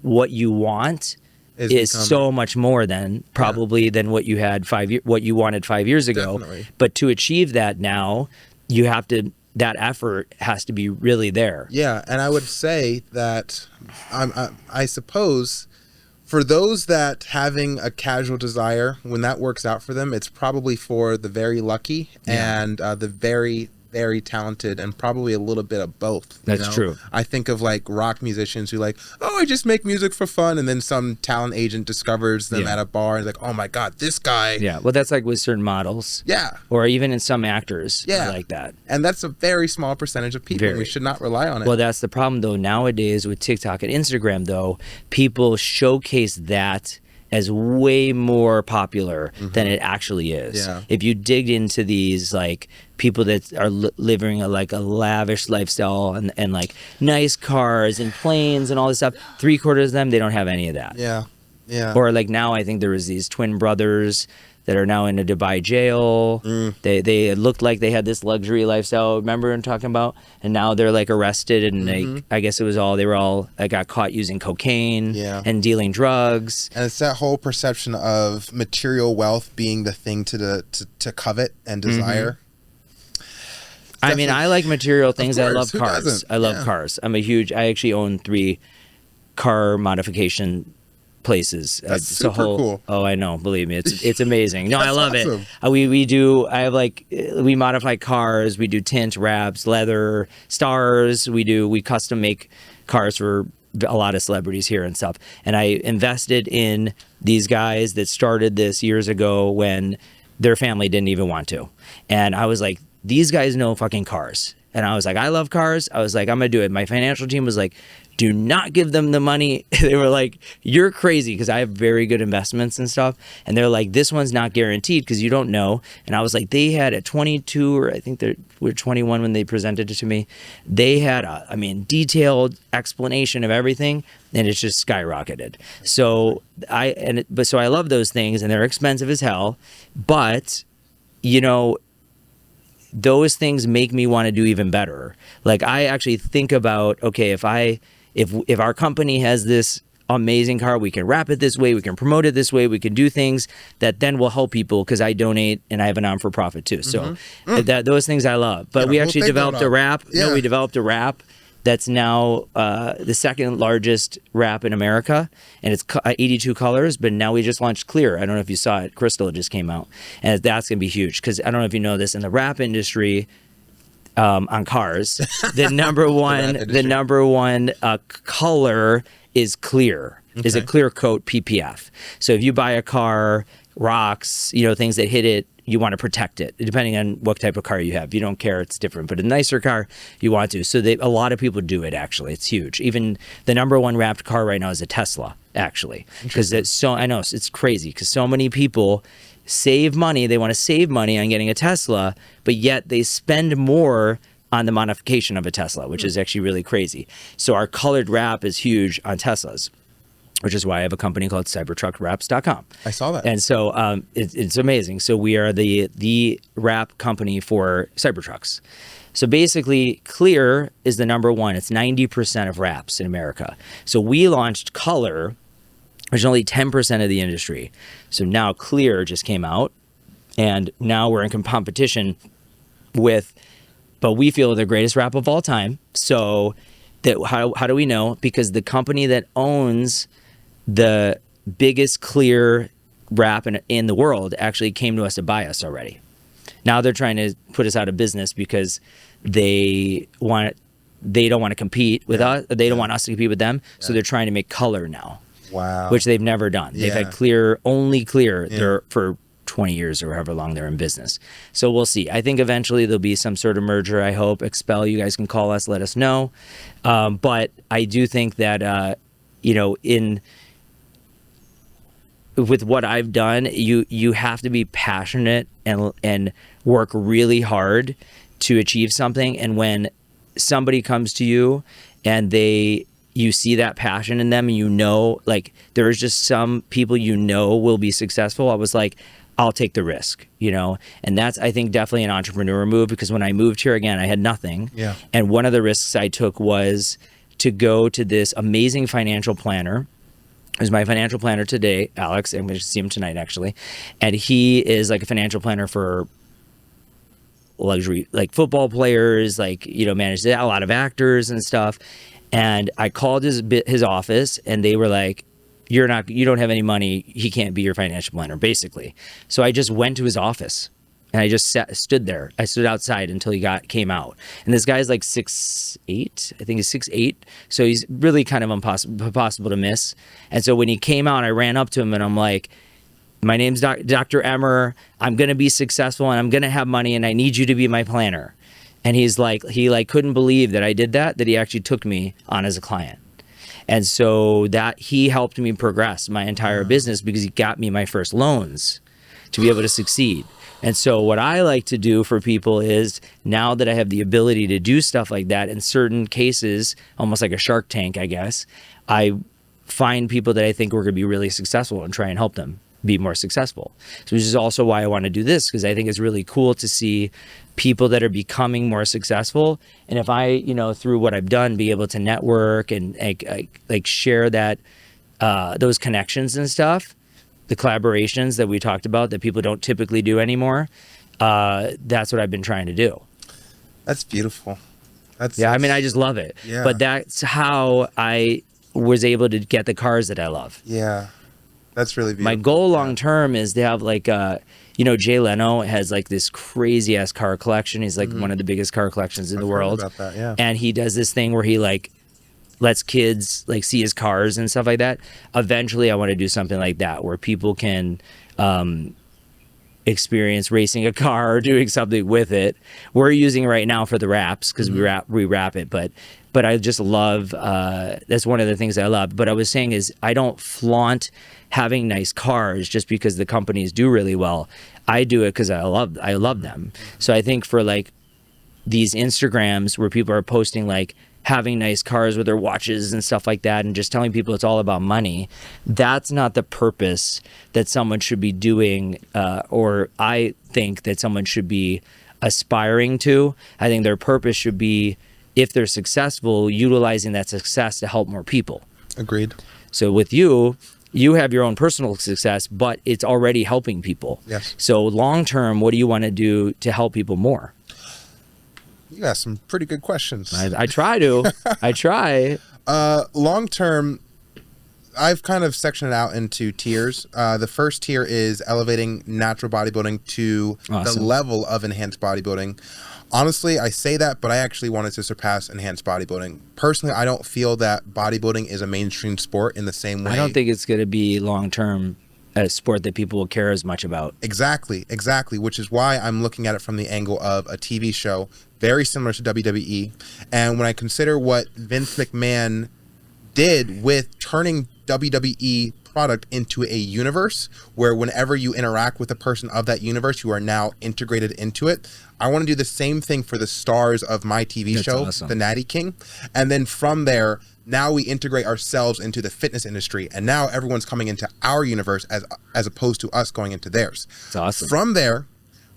Speaker 1: what you want is so much more than probably than what you had what you wanted 5 years ago.
Speaker 2: Definitely.
Speaker 1: But to achieve that now, you have to, that effort has to be really there.
Speaker 2: Yeah, and I would say that I suppose for those that having a casual desire, when that works out for them, it's probably for the very lucky and the very, very talented, and probably a little bit of both.
Speaker 1: That's true.
Speaker 2: I think of like rock musicians who like, oh, I just make music for fun, and then some talent agent discovers them at a bar and like, oh my God, this guy.
Speaker 1: Yeah, well, that's like with certain models.
Speaker 2: Yeah.
Speaker 1: Or even in some actors like that.
Speaker 2: And that's a very small percentage of people. We should not rely on it.
Speaker 1: Well, that's the problem though. Nowadays with TikTok and Instagram though, people showcase that as way more popular than it actually is. Yeah. If you dig into these like people that are living a lavish lifestyle and like nice cars and planes and all this stuff, 3/4 of them, they don't have any of that.
Speaker 2: Yeah. Yeah.
Speaker 1: Or like now I think there was these twin brothers that are now in a Dubai jail. They looked like they had this luxury lifestyle, remember I'm talking about? And now they're like arrested, and like I guess they were all got caught using cocaine and dealing drugs.
Speaker 2: And it's that whole perception of material wealth being the thing to covet and desire.
Speaker 1: I mean, I like material things. I love cars. I love cars. I actually own 3 car modification places.
Speaker 2: That's super cool.
Speaker 1: Oh, I know. Believe me, it's amazing. No, I love it. We modify cars. We do tint, wraps, leather, stars. We custom make cars for a lot of celebrities here and stuff. And I invested in these guys that started this years ago when their family didn't even want to. And I was like, these guys know fucking cars. and I was like, I love cars. I was like, I'm gonna do it. My financial team was like, do not give them the money. They were like, you're crazy, because I have very good investments and stuff. And they're like, this one's not guaranteed because you don't know. And I was like, they had at 22, or I think they were 21 when they presented it to me. They had a, detailed explanation of everything, and it's just skyrocketed. So I love those things, and they're expensive as hell. But, those things make me want to do even better. Like, I actually think about, okay, if our company has this amazing car, we can wrap it this way, we can promote it this way, we can do things that then will help people, because I donate and I have a non-for-profit too. So those things I love. But we actually developed a wrap. Yeah. We developed a wrap that's now the second largest wrap in America, and it's 82 colors. But now we just launched clear. I don't know if you saw it. Crystal just came out, and that's gonna be huge, because I don't know if you know this, in the wrap industry, on cars, the number one color is clear. Okay. Is a clear coat PPF. So if you buy a car, rocks, things that hit it, you want to protect it, depending on what type of car you have. If you don't care, it's different. But a nicer car, you want to. So a lot of people do it, actually. It's huge. Even the number one wrapped car right now is a Tesla, actually. Because I know, it's crazy, because so many people save money. They want to save money on getting a Tesla, but yet they spend more on the modification of a Tesla, which is actually really crazy. So our colored wrap is huge on Teslas, which is why I have a company called cybertruckwraps.com.
Speaker 2: I saw that.
Speaker 1: And so it's amazing. So we are the wrap company for Cybertrucks. So basically, clear is the number one. It's 90% of wraps in America. So we launched color, which is only 10% of the industry. So now clear just came out, and now we're in competition with, but we feel the greatest wrap of all time. So how do we know? Because the company that owns the biggest clear wrap in the world actually came to us to buy us already. Now they're trying to put us out of business because they don't want to compete with us. They don't want us to compete with them. So they're trying to make color now.
Speaker 2: Wow.
Speaker 1: Which they've never done. They've had clear, only clear there for 20 years or however long they're in business. So we'll see. I think eventually there'll be some sort of merger, I hope. Expel, you guys can call us, let us know. But I do think that, with what I've done, you have to be passionate and work really hard to achieve something. And when somebody comes to you and you see that passion in them, and like, there's just some people will be successful. I was like, I'll take the risk, and that's, I think, definitely an entrepreneur move, because when I moved here, again, I had nothing. Yeah. And one of the risks I took was to go to this amazing financial planner. Who's my financial planner today, Alex. I'm going to see him tonight, actually. And he is like a financial planner for luxury, like football players, like, manages a lot of actors and stuff. And I called his office, and they were like, you don't have any money. He can't be your financial planner, basically. So I just went to his office, and I just stood there. I stood outside until he came out. And this guy's like 6'8". I think he's 6'8". So he's really kind of impossible to miss. And so when he came out, I ran up to him, and I'm like, my name's Dr. Emer. I'm going to be successful, and I'm going to have money, and I need you to be my planner. And he couldn't believe that I did that he actually took me on as a client. And so that he helped me progress my entire business, because he got me my first loans to be able to succeed. And so what I like to do for people is, now that I have the ability to do stuff like that, in certain cases, almost like a Shark Tank, I guess, I find people that I think are going to be really successful and try and help them be more successful. So which is also why I want to do this, because I think it's really cool to see people that are becoming more successful. And if I, through what I've done, be able to network and like share that, those connections and stuff, the collaborations that we talked about that people don't typically do anymore, that's what I've been trying to do.
Speaker 2: That's beautiful.
Speaker 1: I just love it. Yeah. But that's how I was able to get the cars that I love.
Speaker 2: Yeah. That's really beautiful.
Speaker 1: My goal long term is to have like Jay Leno has like this crazy ass car collection. He's like one of the biggest car collections in the world. About that, yeah. And he does this thing where he like lets kids like see his cars and stuff like that. Eventually I want to do something like that, where people can experience racing a car or doing something with it. We're using it right now for the wraps because we wrap it, but I just love that's one of the things I love. But I was saying is I don't flaunt having nice cars just because the companies do really well. I do it because I love them. So I think for like these Instagrams where people are posting like having nice cars with their watches and stuff like that and just telling people it's all about money, that's not the purpose that someone should be doing, or I think that someone should be aspiring to. I think their purpose should be, if they're successful, utilizing that success to help more people.
Speaker 2: Agreed.
Speaker 1: So with you have your own personal success, but it's already helping people.
Speaker 2: Yes.
Speaker 1: So long term, what do you want to do to help people more?
Speaker 2: You got some pretty good questions.
Speaker 1: I try to. I try.
Speaker 2: Long term, I've kind of sectioned it out into tiers. The first tier is elevating natural bodybuilding to the level of enhanced bodybuilding. Honestly, I say that, but I actually wanted to surpass enhanced bodybuilding. Personally, I don't feel that bodybuilding is a mainstream sport in the same way.
Speaker 1: I don't think it's going to be long-term a sport that people will care as much about.
Speaker 2: Exactly, which is why I'm looking at it from the angle of a TV show, very similar to WWE. And when I consider what Vince McMahon did with turning WWE product into a universe where whenever you interact with a person of that universe, you are now integrated into it. I want to do the same thing for the stars of my TV show,
Speaker 1: awesome.
Speaker 2: The Natty King. And then from there, now we integrate ourselves into the fitness industry. And now everyone's coming into our universe as opposed to us going into theirs.
Speaker 1: It's awesome.
Speaker 2: From there,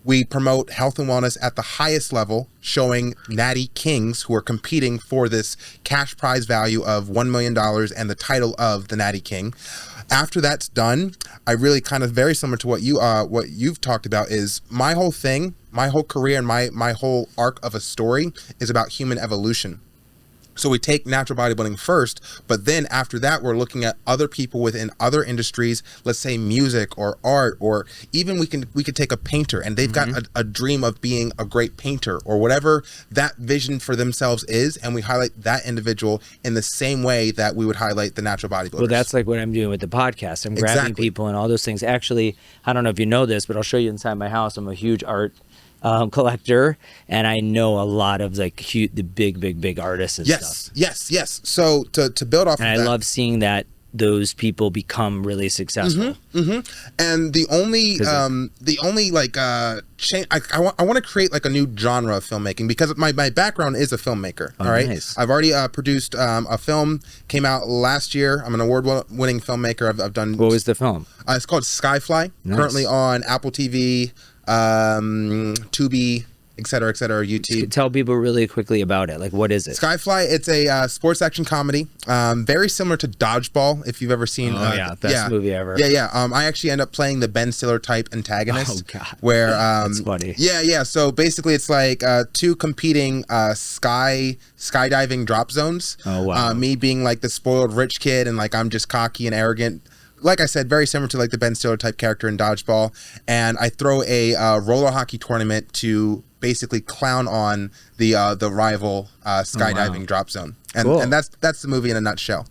Speaker 2: we promote health and wellness at the highest level, showing Natty Kings who are competing for this cash prize value of $1 million and the title of the Natty King. After that's done, I really kind of very similar to what you've talked about is my whole thing, my whole career and my whole arc of a story is about human evolution. So we take natural bodybuilding first, but then after that, we're looking at other people within other industries, let's say music or art, or even we could take a painter and they've got a dream of being a great painter or whatever that vision for themselves is. And we highlight that individual in the same way that we would highlight the natural bodybuilders.
Speaker 1: Well, that's like what I'm doing with the podcast. I'm grabbing people and all those things. Actually, I don't know if you know this, but I'll show you inside my house. I'm a huge art collector, and I know a lot of like the big artists and stuff.
Speaker 2: Yes. So to build off,
Speaker 1: and
Speaker 2: of
Speaker 1: I
Speaker 2: that,
Speaker 1: love seeing that those people become really successful.
Speaker 2: And the only like change, I want to create like a new genre of filmmaking because my background is a filmmaker. All right,
Speaker 1: nice.
Speaker 2: I've already produced a film, came out last year. I'm an award-winning filmmaker. I've done.
Speaker 1: What was the film?
Speaker 2: It's called Skyfly.
Speaker 1: Nice.
Speaker 2: Currently on Apple TV, Tubi, etc., YouTube.
Speaker 1: Tell people really quickly about it. Like, what is it?
Speaker 2: Skyfly, it's a sports action comedy, very similar to Dodgeball, if you've ever seen.
Speaker 1: Best movie ever.
Speaker 2: I actually end up playing the Ben Stiller type antagonist.
Speaker 1: Oh God,
Speaker 2: where
Speaker 1: that's funny.
Speaker 2: So basically, it's like two competing skydiving drop zones.
Speaker 1: Oh wow.
Speaker 2: Me being like the spoiled rich kid, and like I'm just cocky and arrogant. Like I said, very similar to like the Ben Stiller type character in Dodgeball. And I throw a roller hockey tournament to basically clown on the rival skydiving drop zone. And,
Speaker 1: cool.
Speaker 2: and that's the movie in a nutshell.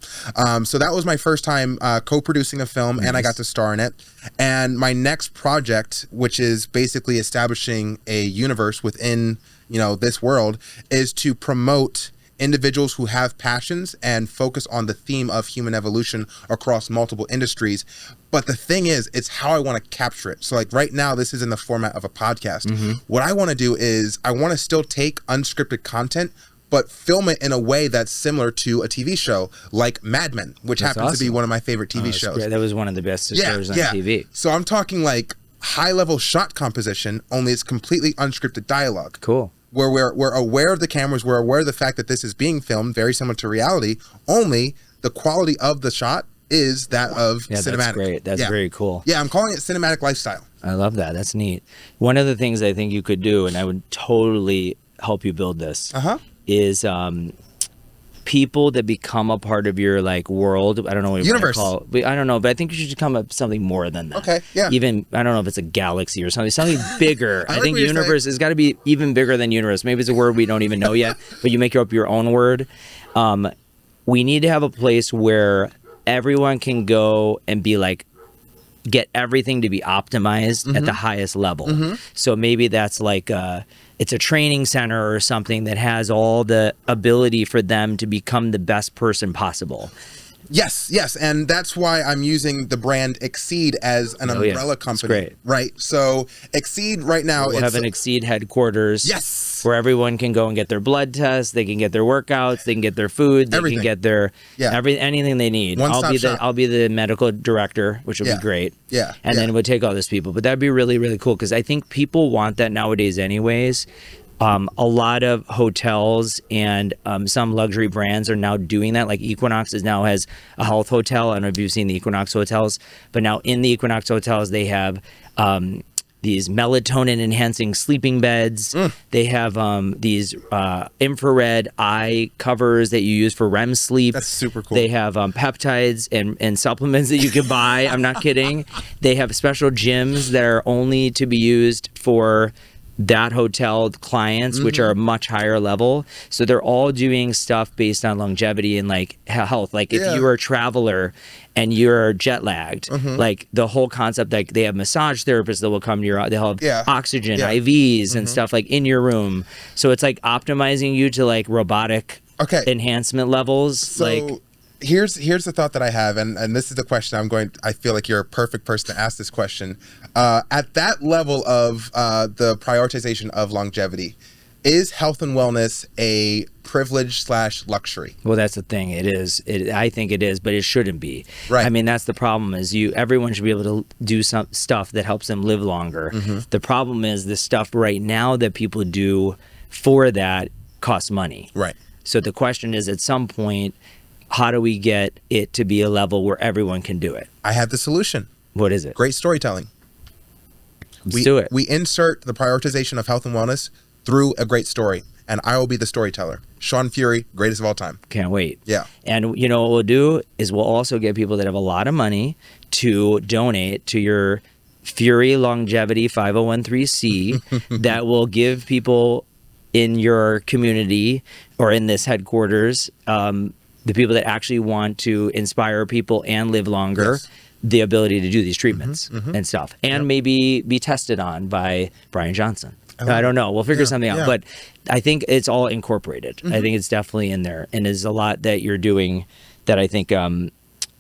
Speaker 2: So that was my first time co-producing a film, and I got to star in it. And my next project, which is basically establishing a universe within this world, is to promote individuals who have passions and focus on the theme of human evolution across multiple industries. But the thing is, it's how I want to capture it. So like right now, this is in the format of a podcast. What I want to do is I want to still take unscripted content, but film it in a way that's similar to a TV show like Mad Men, which happens to be one of my favorite TV shows.
Speaker 1: Great. That was one of the best shows on TV.
Speaker 2: So I'm talking like high-level shot composition, only it's completely unscripted dialogue.
Speaker 1: Cool.
Speaker 2: Where we're aware of the cameras, we're aware of the fact that this is being filmed, very similar to reality, only the quality of the shot is that of cinematic.
Speaker 1: That's great. That's very cool.
Speaker 2: Yeah, I'm calling it cinematic lifestyle.
Speaker 1: I love that. That's neat. One of the things I think you could do, and I would totally help you build this, is people that become a part of your like world. I don't know what you want to call it. I don't know, but I think you should come up with something more than that.
Speaker 2: Okay, yeah.
Speaker 1: Even, I don't know if it's a galaxy or something bigger. I think universe has got to be even bigger than universe. Maybe it's a word we don't even know yet, but you make up your own word. We need to have a place where everyone can go and be like get everything to be optimized at the highest level. So maybe that's like it's a training center or something that has all the ability for them to become the best person possible.
Speaker 2: Yes, and that's why I'm using the brand Exceed as an umbrella company.
Speaker 1: Great.
Speaker 2: Right? So Exceed right now,
Speaker 1: We'll have an Exceed headquarters.
Speaker 2: Yes.
Speaker 1: Where everyone can go and get their blood tests, they can get their workouts, they can get their food, they
Speaker 2: Everything.
Speaker 1: can get their anything they need.
Speaker 2: One-stop shop.
Speaker 1: I'll be the medical director, which will be great.
Speaker 2: Yeah.
Speaker 1: And then we'll take all these people. But that'd be really, really cool because I think people want that nowadays anyways. A lot of hotels and some luxury brands are now doing that. Like Equinox now has a health hotel. I don't know if you've seen the Equinox hotels, but now in the Equinox hotels, they have these melatonin enhancing sleeping beds. They have these infrared eye covers that you use for REM sleep.
Speaker 2: That's super cool.
Speaker 1: They have peptides and supplements that you can buy. I'm not kidding. They have special gyms that are only to be used for that hotel clients, which are a much higher level. So they're all doing stuff based on longevity and like health. Like if you're a traveler and you're jet lagged, like the whole concept, like they have massage therapists that will come to your, they'll have oxygen, IVs and stuff like in your room. So it's like optimizing you to like robotic enhancement levels.
Speaker 2: So
Speaker 1: like
Speaker 2: here's the thought that I have, and this is the question I feel like you're a perfect person to ask this question. At that level of the prioritization of longevity, is health and wellness a privilege / luxury?
Speaker 1: Well, that's the thing. It is. I think it is, but it shouldn't be.
Speaker 2: Right.
Speaker 1: I mean, that's the problem. Is everyone should be able to do some stuff that helps them live longer. The problem is the stuff right now that people do for that costs money.
Speaker 2: Right.
Speaker 1: So the question is, at some point, how do we get it to be a level where everyone can do it?
Speaker 2: I have the solution.
Speaker 1: What is it?
Speaker 2: Great storytelling.
Speaker 1: Let's do it.
Speaker 2: We insert the prioritization of health and wellness through a great story, and I will be the storyteller. Shaun Fury, greatest of all time.
Speaker 1: Can't wait.
Speaker 2: Yeah.
Speaker 1: And you know what we'll do is we'll also get people that have a lot of money to donate to your Fury Longevity 501(c) that will give people in your community or in this headquarters, the people that actually want to inspire people and live longer, the ability to do these treatments and stuff, and maybe be tested on by Brian Johnson. I don't know. We'll figure something out, but I think it's all incorporated. I think it's definitely in there, and there's a lot that you're doing that I think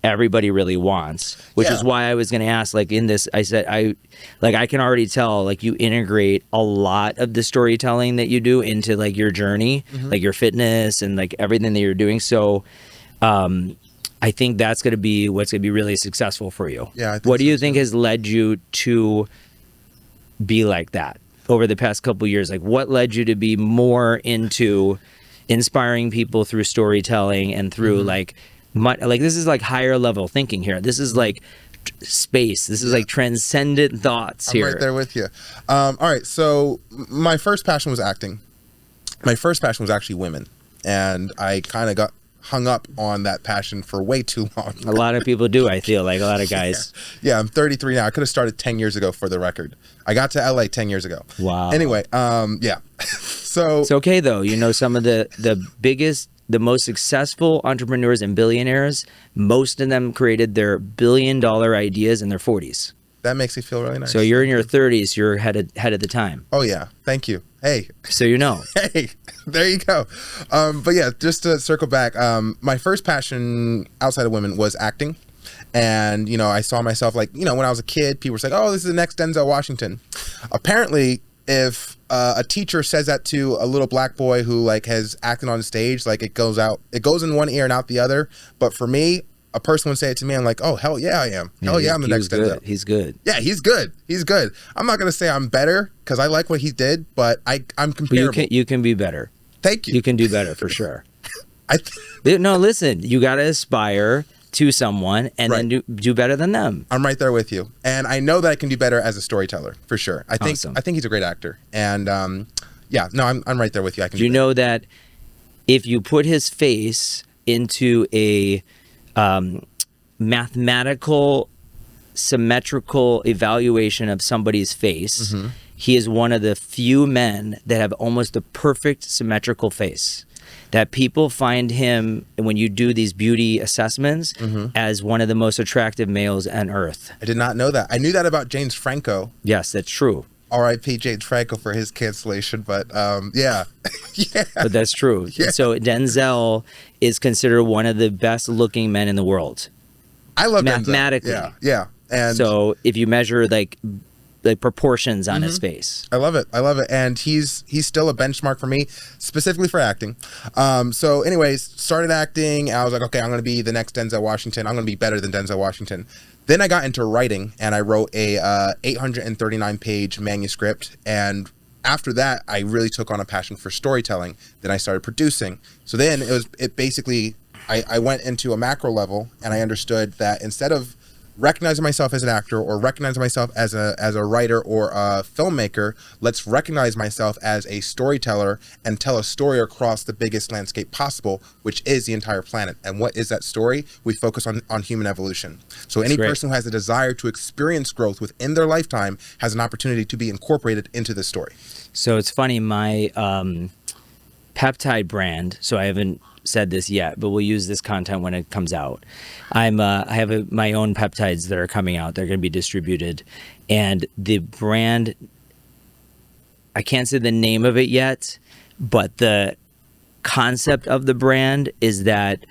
Speaker 1: everybody really wants, which is why I was going to ask, like in this, I said, I can already tell, like you integrate a lot of the storytelling that you do into like your journey, like your fitness and like everything that you're doing. So, I think that's going to be what's going to be really successful for you.
Speaker 2: Yeah. I think
Speaker 1: what do you think has led you to be like that over the past couple of years? Like what led you to be more into inspiring people through storytelling and through like this is like higher level thinking here. This is like space. This is like transcendent thoughts here.
Speaker 2: I'm right there with you. All right. So my first passion was acting. My first passion was actually women. And I kind of got hung up on that passion for way too long.
Speaker 1: A lot of people do, I feel like, a lot of guys.
Speaker 2: Yeah, I'm 33 now. I could have started 10 years ago for the record. I got to LA 10 years ago.
Speaker 1: Wow.
Speaker 2: Anyway, yeah. So
Speaker 1: it's okay though. You know, some of the biggest, the most successful entrepreneurs and billionaires, most of them created their $1 billion ideas in their 40s.
Speaker 2: That makes me feel really nice.
Speaker 1: So you're in your 30s, you're ahead of the time.
Speaker 2: Oh yeah, thank you. Hey.
Speaker 1: So you know.
Speaker 2: Hey, there you go. But yeah, just to circle back, my first passion outside of women was acting. And, you know, I saw myself like, you know, when I was a kid, people were saying, oh, this is the next Denzel Washington. Apparently, if a teacher says that to a little black boy who like has acted on stage, like it goes in one ear and out the other. But for me, a person would say it to me, I'm like, oh, hell yeah, I am. Hell yeah, I'm the next Denzel.
Speaker 1: He's good.
Speaker 2: Yeah, he's good. He's good. I'm not going to say I'm better because I like what he did, but I'm comparable.
Speaker 1: But you can be better.
Speaker 2: Thank you.
Speaker 1: You can do better for sure. No, listen, you got to aspire to someone and then do better than them.
Speaker 2: I'm right there with you. And I know that I can do better as a storyteller, for sure. I think he's a great actor. And yeah, no, I'm right there with you. I can do
Speaker 1: know that if you put his face into a mathematical, symmetrical evaluation of somebody's face, he is one of the few men that have almost the perfect symmetrical face. that people find him, when you do these beauty assessments, as one of the most attractive males on earth.
Speaker 2: I did not know that. I knew that about James Franco.
Speaker 1: Yes, that's true.
Speaker 2: R.I.P. James Franco for his cancellation, but yeah. Yeah.
Speaker 1: But that's true.
Speaker 2: Yeah.
Speaker 1: So Denzel is considered one of the best looking men in the world.
Speaker 2: I love
Speaker 1: mathematically.
Speaker 2: Denzel. Yeah. And
Speaker 1: so if you measure like proportions on his face.
Speaker 2: I love it. And he's still a benchmark for me, specifically for acting. So anyways, started acting. I was like, okay, I'm going to be the next Denzel Washington. I'm going to be better than Denzel Washington. Then I got into writing, and I wrote a 839-page manuscript. And after that, I really took on a passion for storytelling. Then I started producing. So then it basically, I went into a macro level, and I understood that instead of recognizing myself as an actor or recognizing myself as a writer or a filmmaker, let's recognize myself as a storyteller and tell a story across the biggest landscape possible, which is the entire planet. And what is that story? We focus on human evolution. So any person who has a desire to experience growth within their lifetime has an opportunity to be incorporated into this story.
Speaker 1: So it's funny, my peptide brand, so I haven't said this yet, but we'll use this content when it comes out. I have my own peptides that are coming out. They're going to be distributed, and the brand, I can't say the name of it yet, but the concept of the brand is that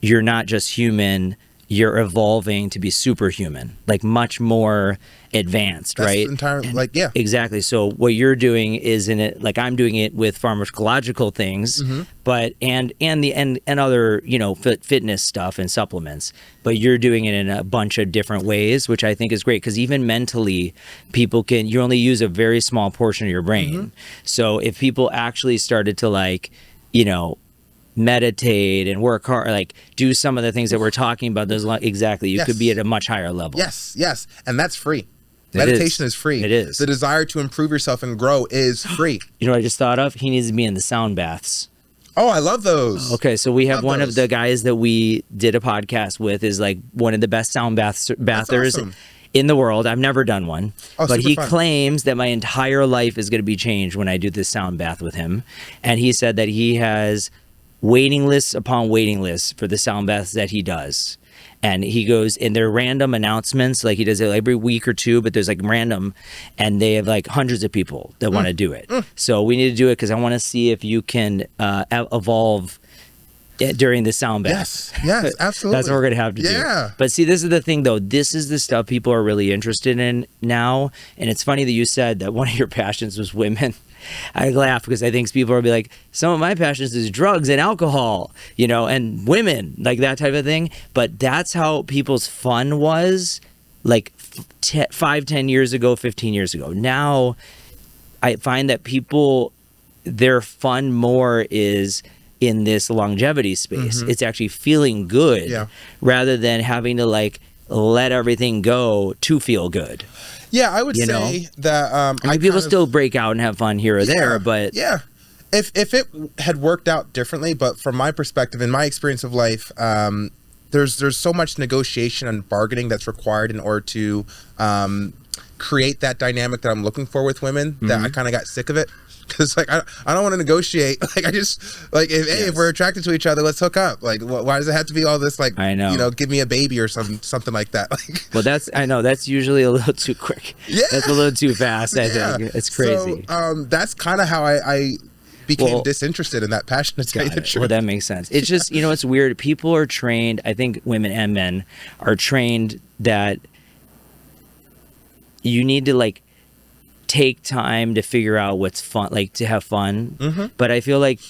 Speaker 1: you're not just human, you're evolving to be superhuman, like much more advanced. That's right?
Speaker 2: Entirely, like, yeah.
Speaker 1: Exactly. So what you're doing is like I'm doing it with pharmacological things, but and other, fitness stuff and supplements, but you're doing it in a bunch of different ways, which I think is great, because even mentally, you only use a very small portion of your brain. So if people actually started to meditate and work hard, like do some of the things that we're talking about, you could be at a much higher level.
Speaker 2: Yes. And that's free. Meditation is free.
Speaker 1: It is.
Speaker 2: The desire to improve yourself and grow is free.
Speaker 1: You know what I just thought of? He needs to be in the sound baths.
Speaker 2: Oh, I love those.
Speaker 1: Okay, so we have one of the guys that we did a podcast with is like one of the best sound bathers in the world. I've never done one, but he claims that my entire life is going to be changed when I do this sound bath with him. And he said that he has waiting lists upon waiting lists for the sound baths that he does. And he goes, and they're random announcements, like he does it every week or two, but there's like random, and they have like hundreds of people that want to do it. So we need to do it because I want to see if you can evolve during the sound bath.
Speaker 2: Yes, absolutely.
Speaker 1: That's what we're going to have to do. But see, this is the thing though. This is the stuff people are really interested in now. And it's funny that you said that one of your passions was women. I laugh because I think people will be like, some of my passions is drugs and alcohol, and women, like that type of thing. But that's how people's fun was like 5, 10 years ago, 15 years ago. Now I find that their fun more is in this longevity space. It's actually feeling good rather than having to like let everything go to feel good.
Speaker 2: Yeah, I would say that
Speaker 1: people still break out and have fun here or there, but
Speaker 2: if it had worked out differently, but from my perspective, in my experience of life, there's so much negotiation and bargaining that's required in order to create that dynamic that I'm looking for with women that I kind of got sick of it. Because like I don't want to negotiate. Like I just like if we're attracted to each other, let's hook up. Like why does it have to be all this like give me a baby or something like that? Like,
Speaker 1: well, that's usually a little too quick. Yeah, that's a little too fast. I think it's crazy.
Speaker 2: So that's kind of how I became disinterested in that passion. To tell you the truth.
Speaker 1: Well, that makes sense. It's just it's weird. People are trained. I think women and men are trained that you need to like take time to figure out what's fun, like to have fun. But I feel like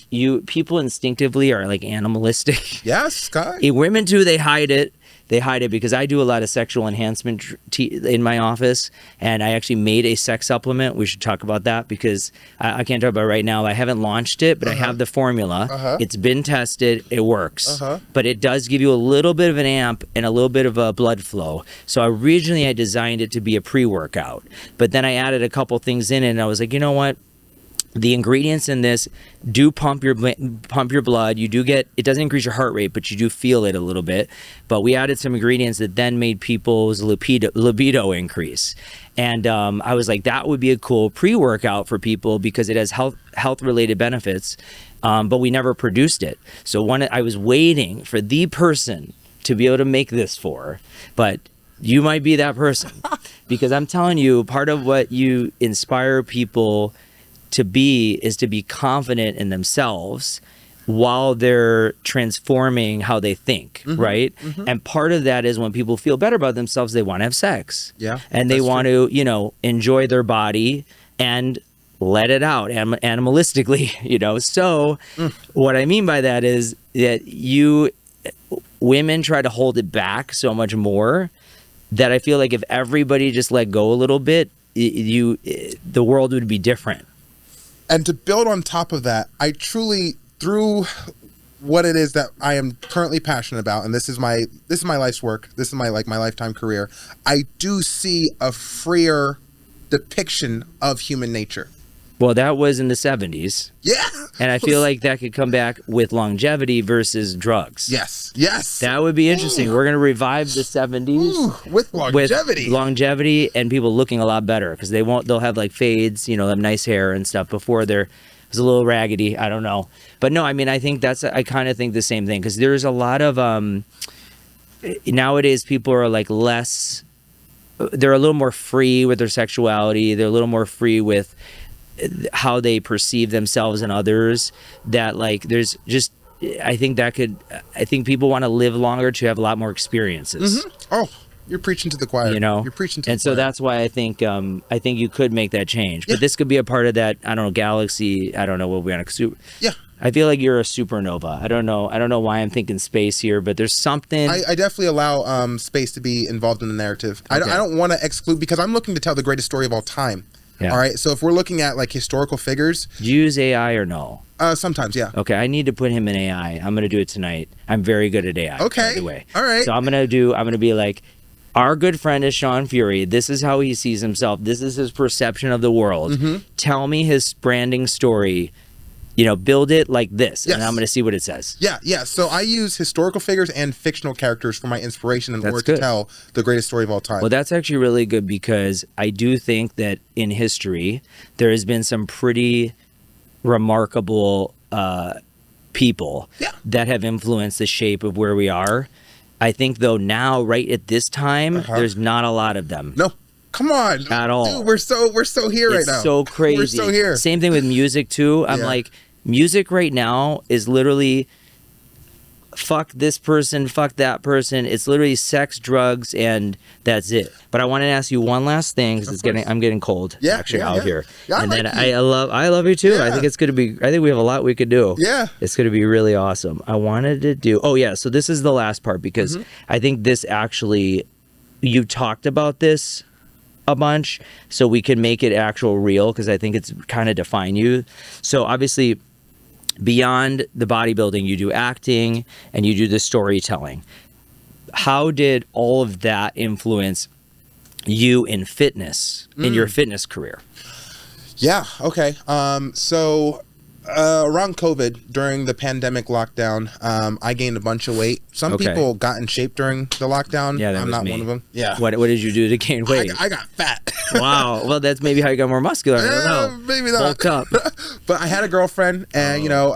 Speaker 1: people instinctively are like animalistic.
Speaker 2: Yes, Scott.
Speaker 1: Women too, they hide it. They hide it because I do a lot of sexual enhancement in my office, and I actually made a sex supplement. We should talk about that because I can't talk about it right now. I haven't launched it, but I have the formula. It's been tested. It works. But it does give you a little bit of an amp and a little bit of a blood flow. So originally I designed it to be a pre-workout, but then I added a couple things in it, and I was like, you know what? the ingredients in this do pump your blood. You do get, it doesn't increase your heart rate, but you do feel it a little bit. But we added some ingredients that then made people's libido increase. And I was like, that would be a cool pre-workout for people because it has health related benefits. But we never produced it. So I was waiting for the person to be able to make this for, but you might be that person because I'm telling you, part of what you inspire people to be is to be confident in themselves while they're transforming how they think, right? And part of that is when people feel better about themselves, they want to have sex.
Speaker 2: Yeah.
Speaker 1: And they want to, you know, enjoy their body and let it out animalistically, you know. So what I mean by that is that women try to hold it back so much more that I feel like if everybody just let go a little bit, the world would be different.
Speaker 2: And to build on top of that, I truly, through what it is that I am currently passionate about, and this is my life's work, this is my lifetime career, I do see a freer depiction of human nature.
Speaker 1: Well, that was in the 70s.
Speaker 2: Yeah.
Speaker 1: And I feel like that could come back with longevity versus drugs.
Speaker 2: Yes. Yes.
Speaker 1: That would be interesting. We're going to revive the 70s
Speaker 2: with longevity.
Speaker 1: With longevity and people looking a lot better because they'll have like fades, you know, have nice hair and stuff. Before it was a little raggedy. I don't know. But no, I mean, I kind of think the same thing because there's a lot of nowadays people are like they're a little more free with their sexuality. They're a little more free with how they perceive themselves and others, that like there's just I think people want to live longer to have a lot more experiences.
Speaker 2: Oh, you're preaching to the choir.
Speaker 1: You know,
Speaker 2: you're preaching to
Speaker 1: and
Speaker 2: the
Speaker 1: so
Speaker 2: choir.
Speaker 1: That's why I think you could make that change. But this could be a part of that, I don't know, galaxy, I don't know what we're on a
Speaker 2: yeah.
Speaker 1: I feel like you're a supernova. I don't know why I'm thinking space here, but there's something.
Speaker 2: I definitely allow space to be involved in the narrative. Okay. I don't want to exclude, because I'm looking to tell the greatest story of all time. Yeah. All right. So if we're looking at like historical figures,
Speaker 1: do you use AI or no?
Speaker 2: Sometimes, yeah. Okay.
Speaker 1: I need to put him in AI. I'm gonna do it tonight. I'm very good at AI.
Speaker 2: Okay.
Speaker 1: By the way.
Speaker 2: All right.
Speaker 1: So I'm gonna be like, our good friend is Shaun Fury. This is how he sees himself. This is his perception of the world. Tell me his branding story. You know, build it like this, and I'm going to see what it says.
Speaker 2: Yeah, yeah. So I use historical figures and fictional characters for my inspiration in order to tell the greatest story of all time.
Speaker 1: Well, that's actually really good because I do think that in history, there has been some pretty remarkable people that have influenced the shape of where we are. I think, though, now, right at this time, there's not a lot of them.
Speaker 2: No. Come on.
Speaker 1: At all.
Speaker 2: Dude, we're so here right now.
Speaker 1: It's so crazy.
Speaker 2: We're so here.
Speaker 1: Same thing with music, too. I'm like, music right now is literally fuck this person, fuck that person. It's literally sex, drugs, and that's it. But I want to ask you one last thing because I'm getting cold out here. Yeah, and then I love you too. I think it's going to be. I think we have a lot we could do.
Speaker 2: Yeah,
Speaker 1: it's going to be really awesome. I wanted to do. Oh yeah, so this is the last part because I think this actually, you talked about this a bunch, so we can make it actual real because I think it's kind of define you. So obviously, beyond the bodybuilding, you do acting and you do the storytelling. How did all of that influence you in fitness, in your fitness career?
Speaker 2: Yeah, okay. So around COVID, during the pandemic lockdown, I gained a bunch of weight. Some people got in shape during the lockdown.
Speaker 1: Yeah,
Speaker 2: I'm not one of them. Yeah.
Speaker 1: What did you do to gain weight?
Speaker 2: I got fat.
Speaker 1: Wow. Well, that's maybe how you got more muscular. I don't know.
Speaker 2: Maybe not.
Speaker 1: Bulked up.
Speaker 2: But I had a girlfriend, and you know,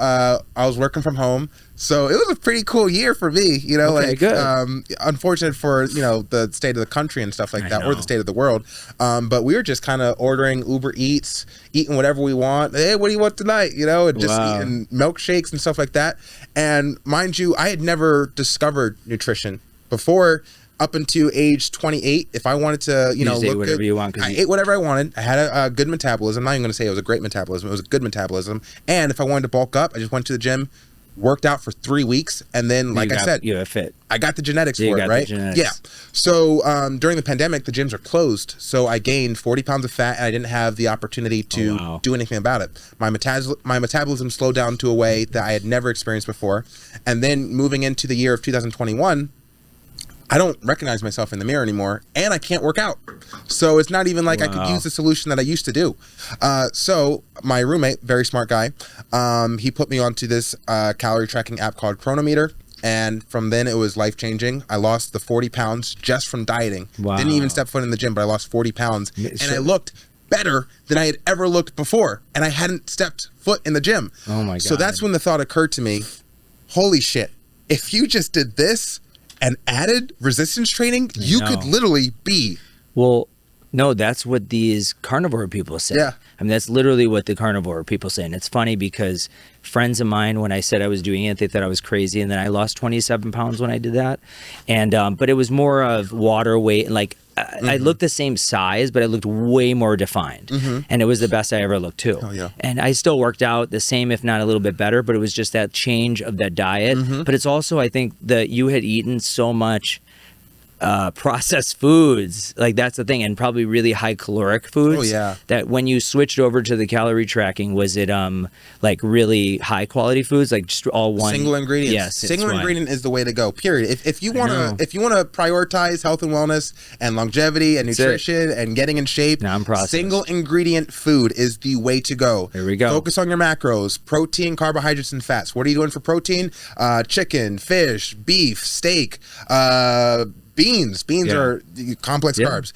Speaker 2: I was working from home, so it was a pretty cool year for me. You know,
Speaker 1: good.
Speaker 2: Unfortunate for the state of the country and stuff like that, or the state of the world. But we were just kind of ordering Uber Eats, eating whatever we want. Hey, what do you want tonight? You know, and just eating milkshakes and stuff like that. And mind you, I had never discovered nutrition before. Up until age 28, if I wanted to, look
Speaker 1: whatever
Speaker 2: good,
Speaker 1: you want.
Speaker 2: I ate whatever I wanted. I had a good metabolism. I'm not even going to say it was a great metabolism. It was a good metabolism. And if I wanted to bulk up, I just went to the gym, worked out for 3 weeks, and then, like I said,
Speaker 1: you got fit.
Speaker 2: I got the genetics for it, right? Yeah. So during the pandemic, the gyms are closed. So I gained 40 pounds of fat, and I didn't have the opportunity to do anything about it. My metabolism slowed down to a way that I had never experienced before. And then moving into the year of 2021, I don't recognize myself in the mirror anymore, and I can't work out. So it's not even like I could use the solution that I used to do. So my roommate, very smart guy, he put me onto this calorie tracking app called Chronometer. And from then it was life changing. I lost the 40 pounds just from dieting.
Speaker 1: Wow.
Speaker 2: Didn't even step foot in the gym, but I lost 40 pounds. And I looked better than I had ever looked before. And I hadn't stepped foot in the gym.
Speaker 1: Oh my God.
Speaker 2: So that's when the thought occurred to me, holy shit, if you just did this and added resistance training, you could literally be.
Speaker 1: Well, no, that's what these carnivore people say.
Speaker 2: Yeah.
Speaker 1: I mean, that's literally what the carnivore people say. And it's funny because friends of mine, when I said I was doing it, they thought I was crazy. And then I lost 27 pounds when I did that. And, but it was more of water weight. And like, I looked the same size, but I looked way more defined. And it was the best I ever looked too.
Speaker 2: Oh, yeah.
Speaker 1: And I still worked out the same, if not a little bit better, but it was just that change of that diet. But it's also, I think that you had eaten so much processed foods, like that's the thing, and probably really high caloric foods.
Speaker 2: Oh yeah.
Speaker 1: That when you switched over to the calorie tracking, was it like really high quality foods, like just all one
Speaker 2: single ingredient?
Speaker 1: Yes,
Speaker 2: single ingredient is the way to go. Period. If you want to prioritize health and wellness and longevity and nutrition and getting in shape, single ingredient food is the way to go.
Speaker 1: There we go.
Speaker 2: Focus on your macros: protein, carbohydrates, and fats. What are you doing for protein? Chicken, fish, beef, steak. Beans are complex carbs.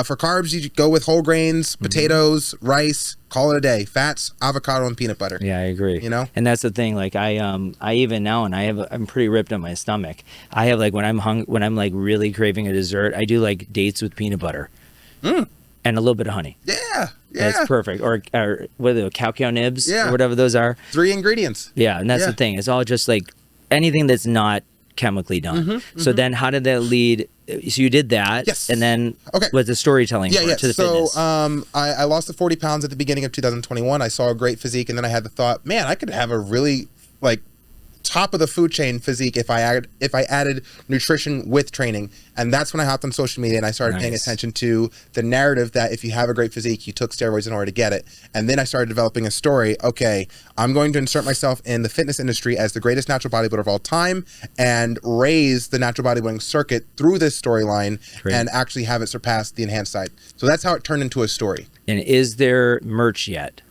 Speaker 2: For carbs, you go with whole grains, potatoes, rice, call it a day. Fats, avocado, and peanut butter.
Speaker 1: Yeah, I agree.
Speaker 2: You know?
Speaker 1: And that's the thing, like I even now, and I'm pretty ripped on my stomach. I have like when I'm like really craving a dessert, I do like dates with peanut butter. And a little bit of honey.
Speaker 2: Yeah.
Speaker 1: That's perfect. Or what are they, cow nibs?
Speaker 2: Yeah.
Speaker 1: Or whatever those are.
Speaker 2: 3 ingredients.
Speaker 1: Yeah, and that's the thing. It's all just like anything that's not chemically done. So then how did that lead? So you did that.
Speaker 2: Yes.
Speaker 1: And then was the storytelling part to the fitness?
Speaker 2: I lost the 40 pounds at the beginning of 2021. I saw a great physique, and then I had the thought, man, I could have a really like top of the food chain physique if I added nutrition with training. And that's when I hopped on social media and I started paying attention to the narrative that if you have a great physique, you took steroids in order to get it. And then I started developing a story. Okay, I'm going to insert myself in the fitness industry as the greatest natural bodybuilder of all time and raise the natural bodybuilding circuit through this storyline and actually have it surpass the enhanced side. So that's how it turned into a story.
Speaker 1: And is there merch yet?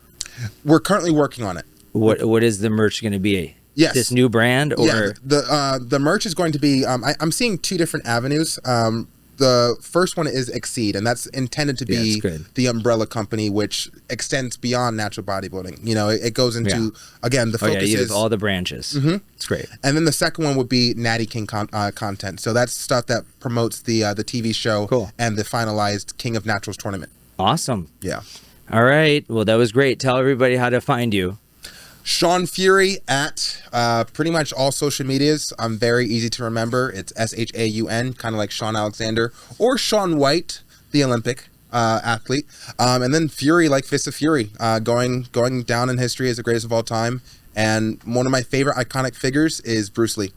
Speaker 2: We're currently working on it.
Speaker 1: What is the merch going to be?
Speaker 2: Yes.
Speaker 1: This new brand? Or?
Speaker 2: Yeah, the merch is going to be, I'm seeing 2 different avenues. The first one is Exceed, and that's intended to be the umbrella company, which extends beyond natural bodybuilding. You know, it goes into, again, the focus
Speaker 1: you
Speaker 2: is
Speaker 1: have all the branches. It's great.
Speaker 2: And then the second one would be Natty King content. So that's stuff that promotes the TV show and the finalized King of Naturals tournament. Awesome. Yeah.
Speaker 1: All right. Well, that was great. Tell everybody how to find you.
Speaker 2: Shaun Fury at pretty much all social medias. I'm very easy to remember. It's SHAUN, kind of like Shaun Alexander, or Shaun White, the Olympic athlete. And then Fury, like Fist of Fury, going down in history as the greatest of all time. And one of my favorite iconic figures is Bruce Lee.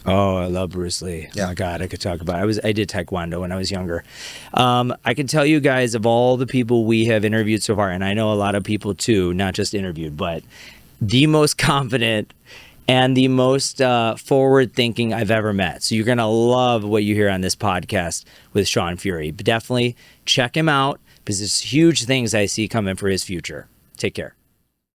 Speaker 1: Oh, I love Bruce Lee. Yeah. Oh my God, I could talk about it. I did Taekwondo when I was younger. I can tell you guys, of all the people we have interviewed so far, and I know a lot of people too, not just interviewed, but the most confident and the most forward-thinking I've ever met. So you're going to love what you hear on this podcast with Shaun Fury. But definitely check him out because there's huge things I see coming for his future. Take care.